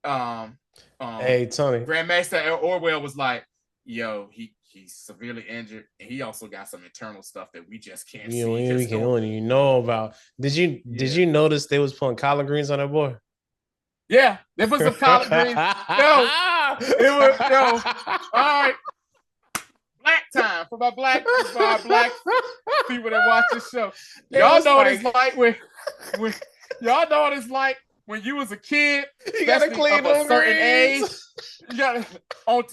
Hey, Tony. Grandmaster Orwell was like, yo, he's severely injured, and he also got some internal stuff that we just can't see. We can't even know about. Did you notice they was putting collard greens on that boy? Yeah, they put some collard greens. It was all right. Black time for my black people that watch this show. Y'all know what it's like when y'all know what it's like when you was a kid. You gotta clean of a certain age. You gotta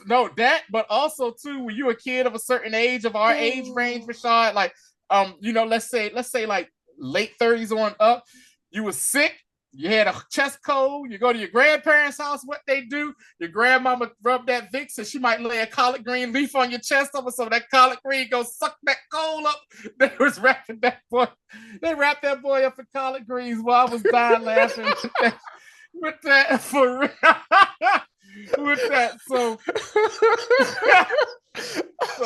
know that, but also too when you a kid of a certain age, of our age range, Rashad, like let's say like late 30s on up, you was sick. You had a chest cold, you go to your grandparents' house, what they do, your grandmama rub that Vicks, and she might lay a collard green leaf on your chest over so that collard green go suck that cold up. They was wrapping that boy. They wrapped that boy up in collard greens while I was dying laughing with that for real. With that. So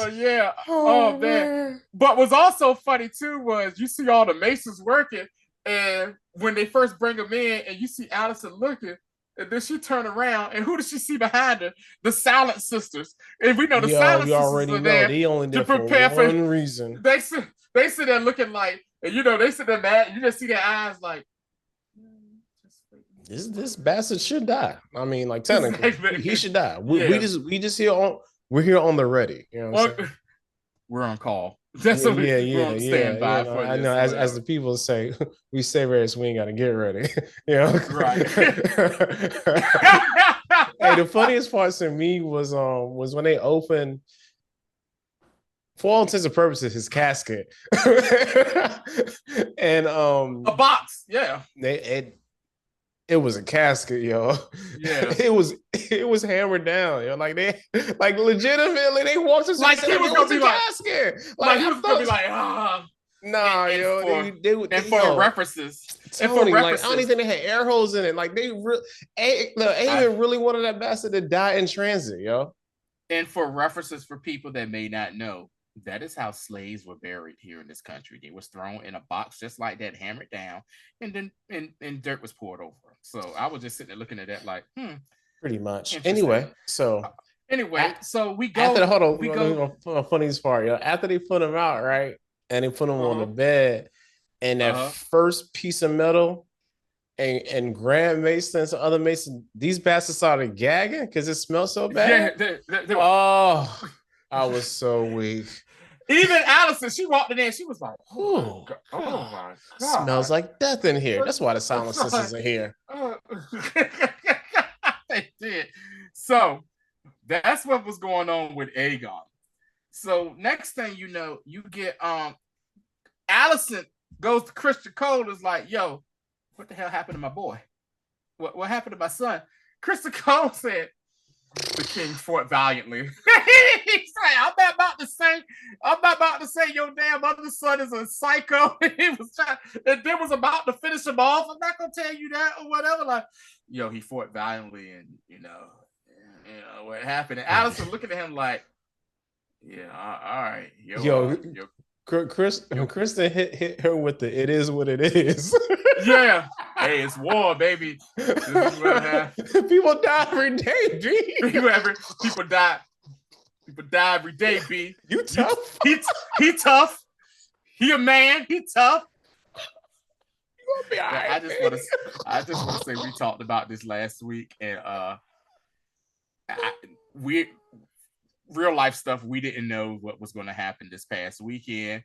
yeah. Oh man. But what's also funny too was you see all the Masons working, and when they first bring them in, and you see Alicent looking, and then she turn around, and who does she see behind her? The Silent Sisters. And we know the Silent Sisters already are there they only to prepare for one reason. They sit there looking like, and they sit there mad. You just see their eyes like, this bastard should die. I mean, like technically, he should die. We're here on the ready. You know what I'm saying? We're on call. That's what we're on standby for. I know, as the people say, we say ready, so we ain't got to get ready. You know, right? Hey, the funniest parts to me was when they opened, for all intents and purposes, his casket. And a box, yeah. It was a casket, yo. Yeah. It was hammered down, yo. Like they like legitimately they walked into like he was gonna be like casket. Like he was gonna be like, ah. Nah, and yo. For references. Tony, like I don't even think they had air holes in it. Like they really Aemond really wanted that bastard to die in transit, yo. And for references for people that may not know, that is how slaves were buried here in this country. They was thrown in a box just like that, hammered down, and then and dirt was poured over. So I was just sitting there looking at that like, pretty much. Anyway, so so we go. After hold on, we go. Funniest part, yo. After they put him out, right, and they put him on the bed, and that first piece of metal, and Grand Mason and some other Mason, these bastards started gagging because it smelled so bad. Yeah, I was so weak. Even Allison, she walked in there, she was like, "Oh my God, smells like death in here." That's why the silent sisters are here. They did. So that's what was going on with Aegon. So next thing you know, you get Allison goes to Christian Cole, is like, "Yo, what the hell happened to my boy? What happened to my son?" Christian Cole said, "The king fought valiantly." He's like, I'm not about to say your damn other son is a psycho. He was trying, and then was about to finish him off. I'm not gonna tell you that or whatever. Like, yo, he fought valiantly, and you know what happened. And Allison looking at him like, yeah, all right, Kristen hit her with the "it is what it is." Yeah, hey, it's war, baby. This is what happened. People die every day, B. People die. People die every day, B. You tough? He tough. He a man. He tough. You gonna be all right, I just want to say we talked about this last week, and we real life stuff. We didn't know what was going to happen this past weekend,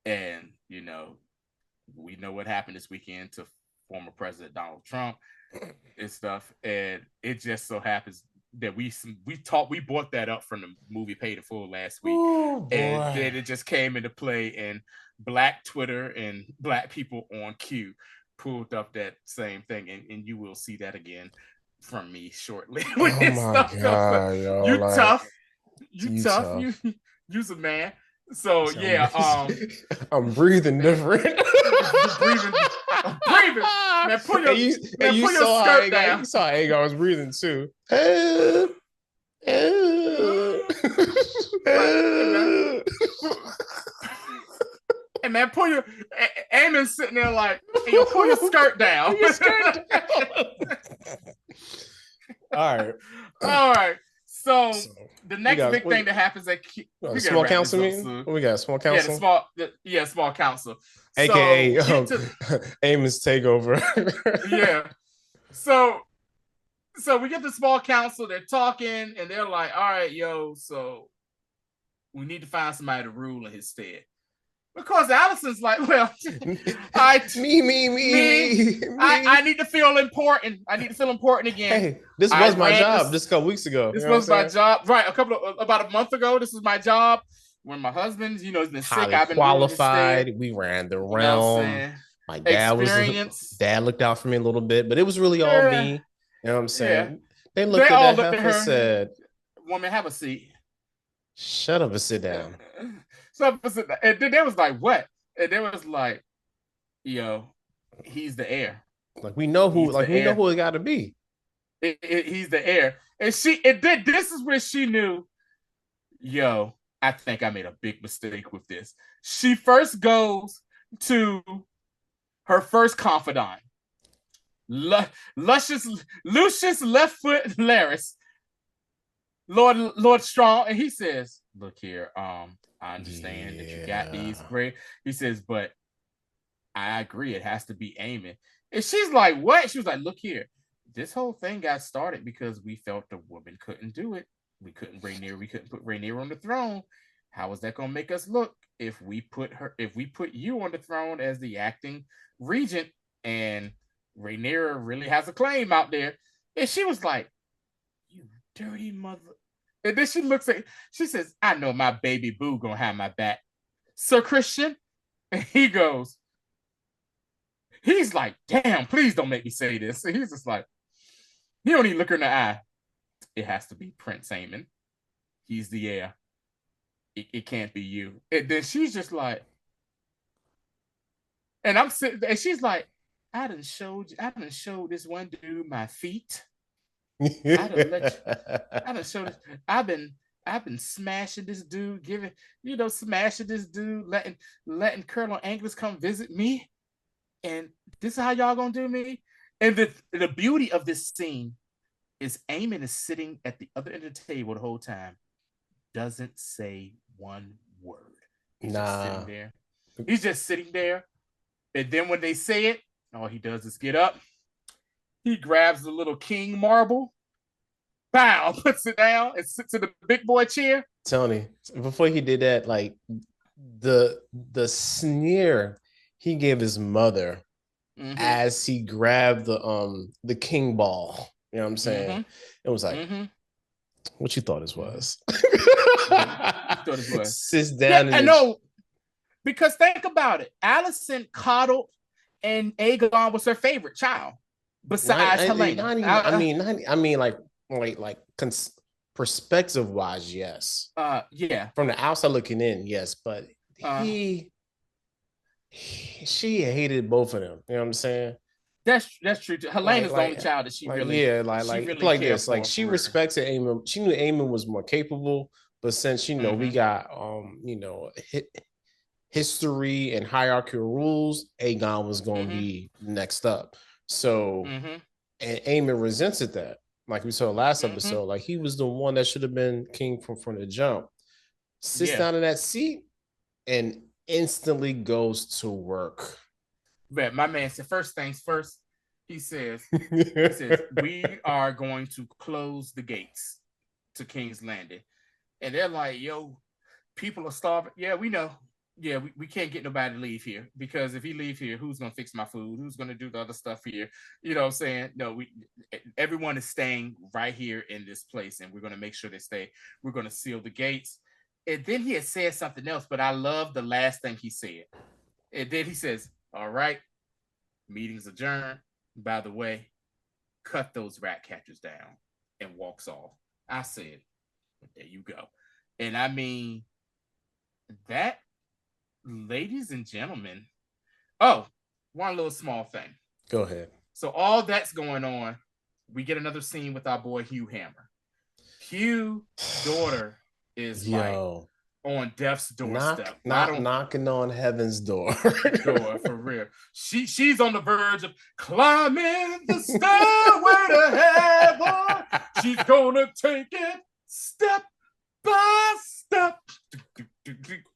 and we know what happened this weekend to former President Donald Trump and stuff, and it just so happens that we brought that up from the movie Paid in Full last week. And then it just came into play, and Black Twitter and Black people on Q pulled up that same thing, and you will see that again from me shortly. Oh my God, yo, you like, tough. You tough. You's a man. So yeah, I'm breathing different. I'm breathing. Man, put your skirt down. You saw Aegon was breathing too. Hey man, pull your Aemond's sitting there like, hey, yo, pull your skirt down. All right. So the next big thing that happens at small council meeting. What we got? Small council. Small council. AKA Aemond's takeover. Yeah. So we get the small council. They're talking, and they're like, "All right, yo. So we need to find somebody to rule in his stead." Because Allison's like, well, I need to feel important. I need to feel important again. Hey, this was my job just a couple weeks ago. This was my job. Right. About a month ago, this was my job. When my husband's, has been sick. I've been qualified. We ran the realm. My dad dad looked out for me a little bit, but it was really all me. You know what I'm saying? Yeah. They looked at her and said, "Woman, have a seat. Shut up and sit down." And then there was like, what? And there was like, yo, he's the heir. Like we know who it got to be. He's the heir. And this is where she knew, yo, I think I made a big mistake with this. She first goes to her first confidant, Lucius Left Foot Larys, Lord Strong, and he says, "Look here, I understand that you got these great." He says, "But I agree, it has to be Aemond." And she's like, "What?" She was like, "Look here, this whole thing got started because we felt the woman couldn't do it. We couldn't put Rhaenyra on the throne. How is that gonna make us look if we put you on the throne as the acting regent, and Rhaenyra really has a claim out there?" And she was like, dirty mother. And then she says, I know my baby boo gonna have my back. Sir Christian? And he goes, he's like, damn, please don't make me say this. And he's just like, he don't even look her in the eye. It has to be Prince Aemond. He's the heir. It can't be you. And then she's just like, and I'm sitting, and she's like, I done showed this one dude my feet. I done showed this. I've been smashing this dude, smashing this dude, letting Colonel Angus come visit me. And this is how y'all gonna do me? And the beauty of this scene is Aemond is sitting at the other end of the table the whole time, doesn't say one word. He's just sitting there. He's just sitting there. And then when they say it, all he does is get up. He grabs the little king marble, bow, puts it down, and sits in the big boy chair. Tony, before he did that, like the sneer he gave his mother as he grabbed the king ball. You know what I'm saying? It was like, what you thought this was? Sits down. I know. Because think about it. Alicent coddled, and Aegon was her favorite child, besides Helaena. Perspective wise, yes. Yeah. From the outside looking in, yes, but she hated both of them. You know what I'm saying? That's true. Helena's the only child that she really this. Like she respected Aemond. She knew Aemond was more capable, but since we got history and hierarchical rules, Aegon was going to be next up. So, and Aemond resented that. Like we saw last episode, like he was the one that should have been king from the jump. Sits down in that seat and instantly goes to work. But my man said, first things first, he says, we are going to close the gates to Kingslanding. And they're like, yo, people are starving. Yeah, we know. Yeah, we can't get nobody to leave here, because if he leave here, who's going to fix my food? Who's going to do the other stuff here? You know what I'm saying? No, everyone is staying right here in this place, and we're going to make sure they stay. We're going to seal the gates. And then he had said something else, but I love the last thing he said. And then he says, all right, meeting's adjourned. By the way, cut those rat catchers down, and walks off. I said, there you go. And I mean, that, ladies and gentlemen. Oh, one little small thing. Go ahead. So all that's going on, we get another scene with our boy Hugh Hammer. Hugh's daughter is like on death's doorstep. Knocking on heaven's door. For real. She's on the verge of climbing the stairway to heaven. She's gonna take it step by step.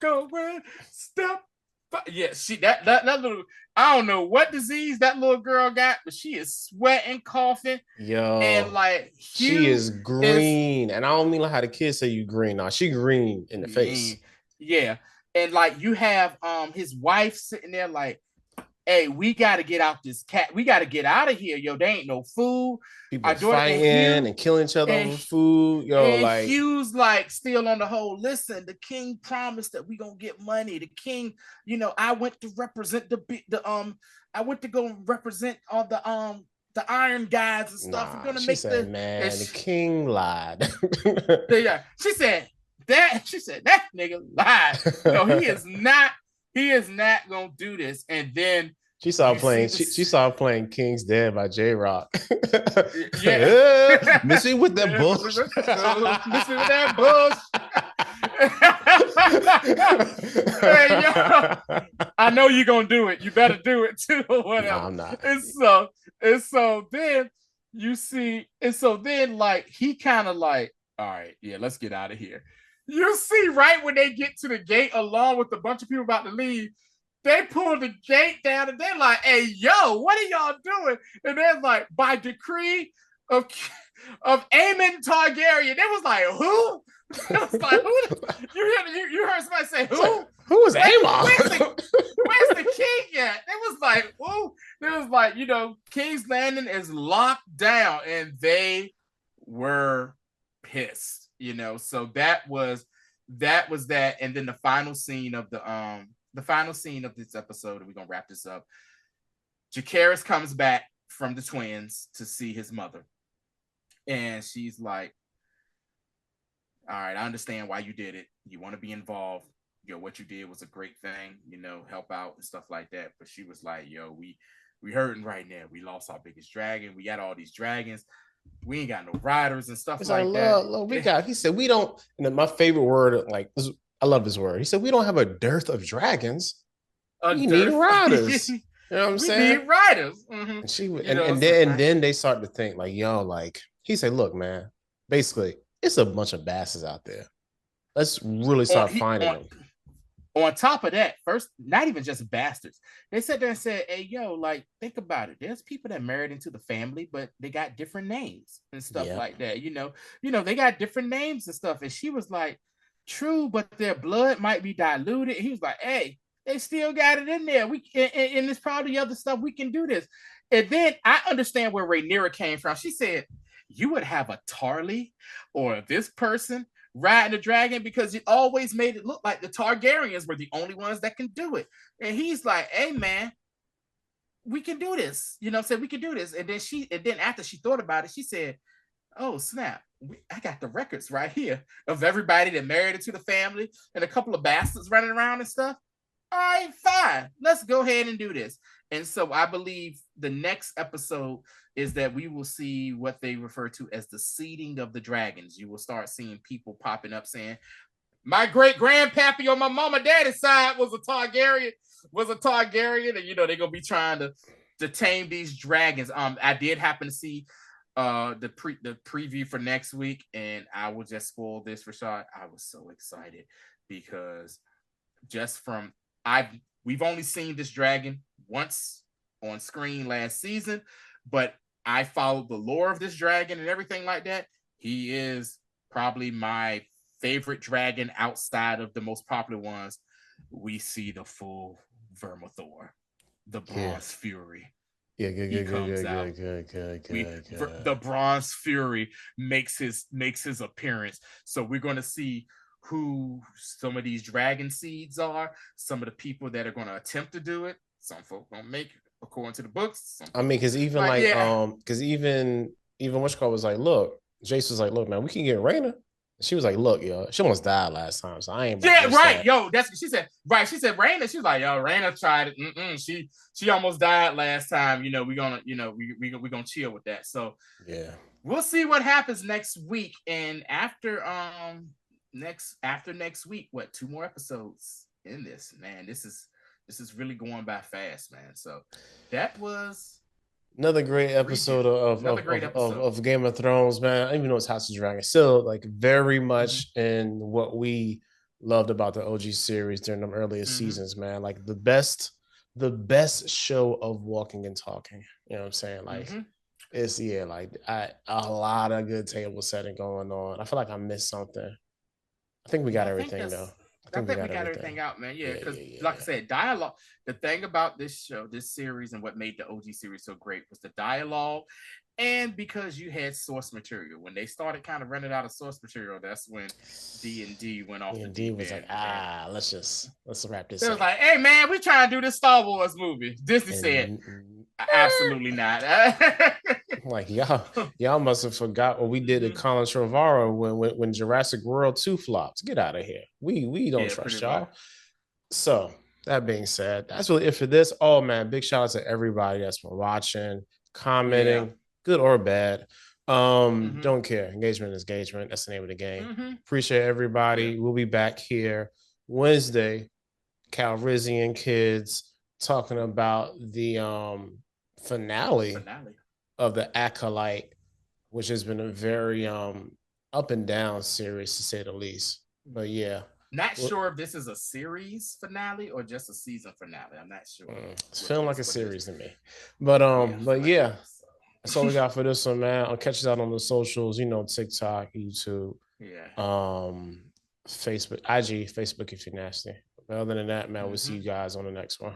Going step by, she that little, I don't know what disease that little girl got, but she is sweating, coughing. And like she is green, and I don't mean like how the kids say you green. Now she green in the face. Yeah, and like you have his wife sitting there like, hey, we got to get out this cat. We got to get out of here. Yo, there ain't no food. People fighting and killing each other over food. Like Hugh's like still on the whole. Listen, the king promised that we gonna get money. The king, I went to represent I went to go represent all the iron guys and stuff. We're gonna make the king lied. She said that nigga lied. No, he is not. He is not gonna do this. And then she saw playing King's Dead by J-Rock. Missing with that bush. Missing with that bush. Hey, I know you're gonna do it. You better do it too, or whatever. No, I'm not. And so then you see, and so then like he kind of like, all right, yeah, let's get out of here. You see, right when they get to the gate, along with a bunch of people about to leave, they pull the gate down and they're like, hey, yo, what are y'all doing? And they're like, by decree of Aemond Targaryen. It was like, who? It was like, who? You heard somebody say, who? Like, who was Aemond? Where's the king at? It was like, who? It was like, King's Landing is locked down, and they were pissed, So that was that. And then the final scene of this episode, and we're gonna wrap this up. Jacaerys comes back from the twins to see his mother. And she's like, all right, I understand why you did it. You want to be involved. What you did was a great thing, help out and stuff like that. But she was like, we hurting right now. We lost our biggest dragon. We got all these dragons. We ain't got no riders and stuff like that. Look, he said, we don't, and my favorite word, I love this word. He said, we don't have a dearth of dragons. We need riders. You know what I'm saying? We need riders. Mm-hmm. And then they start to think he said, look, man, basically, it's a bunch of bastards out there. Let's really start finding them. On top of that, first, not even just bastards. They sat there and said, hey, think about it. There's people that married into the family, but they got different names and stuff like that. They got different names and stuff. And she was like, true, but their blood might be diluted. He was like, hey, they still got it in there. And there's probably other stuff. We can do this. And then I understand where Rhaenyra came from. She said, you would have a Tarly or this person riding a dragon because it always made it look like the Targaryens were the only ones that can do it. And he's like, hey, man, we can do this. Said we can do this. And then after she thought about it, she said, oh, snap. I got the records right here of everybody that married into the family and a couple of bastards running around and stuff. All right, fine. Let's go ahead and do this. And so I believe the next episode is that we will see what they refer to as the seeding of the dragons. You will start seeing people popping up saying, my great grandpappy on my mama daddy's side was a Targaryen, and they're gonna be trying to tame these dragons. I did happen to see the preview for next week, and I will just spoil this for Rashad. I was so excited because we've only seen this dragon once on screen last season, but I followed the lore of this dragon and everything like that. He is probably my favorite dragon outside of the most popular ones. We see the full Vermithor, the Bronze Fury. Yeah, good. The Bronze Fury makes his appearance. So we're going to see who some of these dragon seeds are, some of the people that are going to attempt to do it. Some folk don't make it according to the books. Because even even Witchcraft was like, look, Jace was like, look, man, we can get Rhaena. She was like, look, yo, she almost died last time, so I ain't. Right, yo, that's what she said. Right, she said Rhaena. She was like, yo, Rhaena tried it. She almost died last time. We're gonna chill with that. So yeah, we'll see what happens next week. And after next week, 2 more episodes in this, man. This is really going by fast, man. So that was another great episode of Game of Thrones, man. I don't even know it's House of Dragon. Still, very much in what we loved about the OG series during them earlier seasons, man. The best show of walking and talking. You know what I'm saying? It's a lot of good table setting going on. I feel like I missed something. I think we got everything though. I think we got everything out, man. Yeah, because like I said, dialogue. The thing about this show, this series, and what made the OG series so great was the dialogue, and because you had source material. When they started kind of running out of source material, that's when D&D went off. D&D was like, let's wrap this. It was like, hey man, we trying to do this Star Wars movie. Disney said, absolutely not. y'all must have forgot what we did at Colin Trevorrow when Jurassic World 2 flopped. Get out of here. We don't trust y'all. Right. So that being said, that's really it for this. Oh man, big shout out to everybody that's been watching, commenting, good or bad. Don't care. Engagement is engagement. That's the name of the game. Appreciate everybody. Yeah. We'll be back here Wednesday, Calrissian Kids, talking about the finale of the Acolyte, which has been a very up and down series to say the least. But yeah, not sure if this is a series finale or just a season finale. I'm not sure. It's feeling like a series to me. But yeah, that's all we got for this one, man. I'll catch us out on the socials. TikTok, YouTube, Facebook, IG, Facebook if you're nasty. But other than that, man, we'll see you guys on the next one.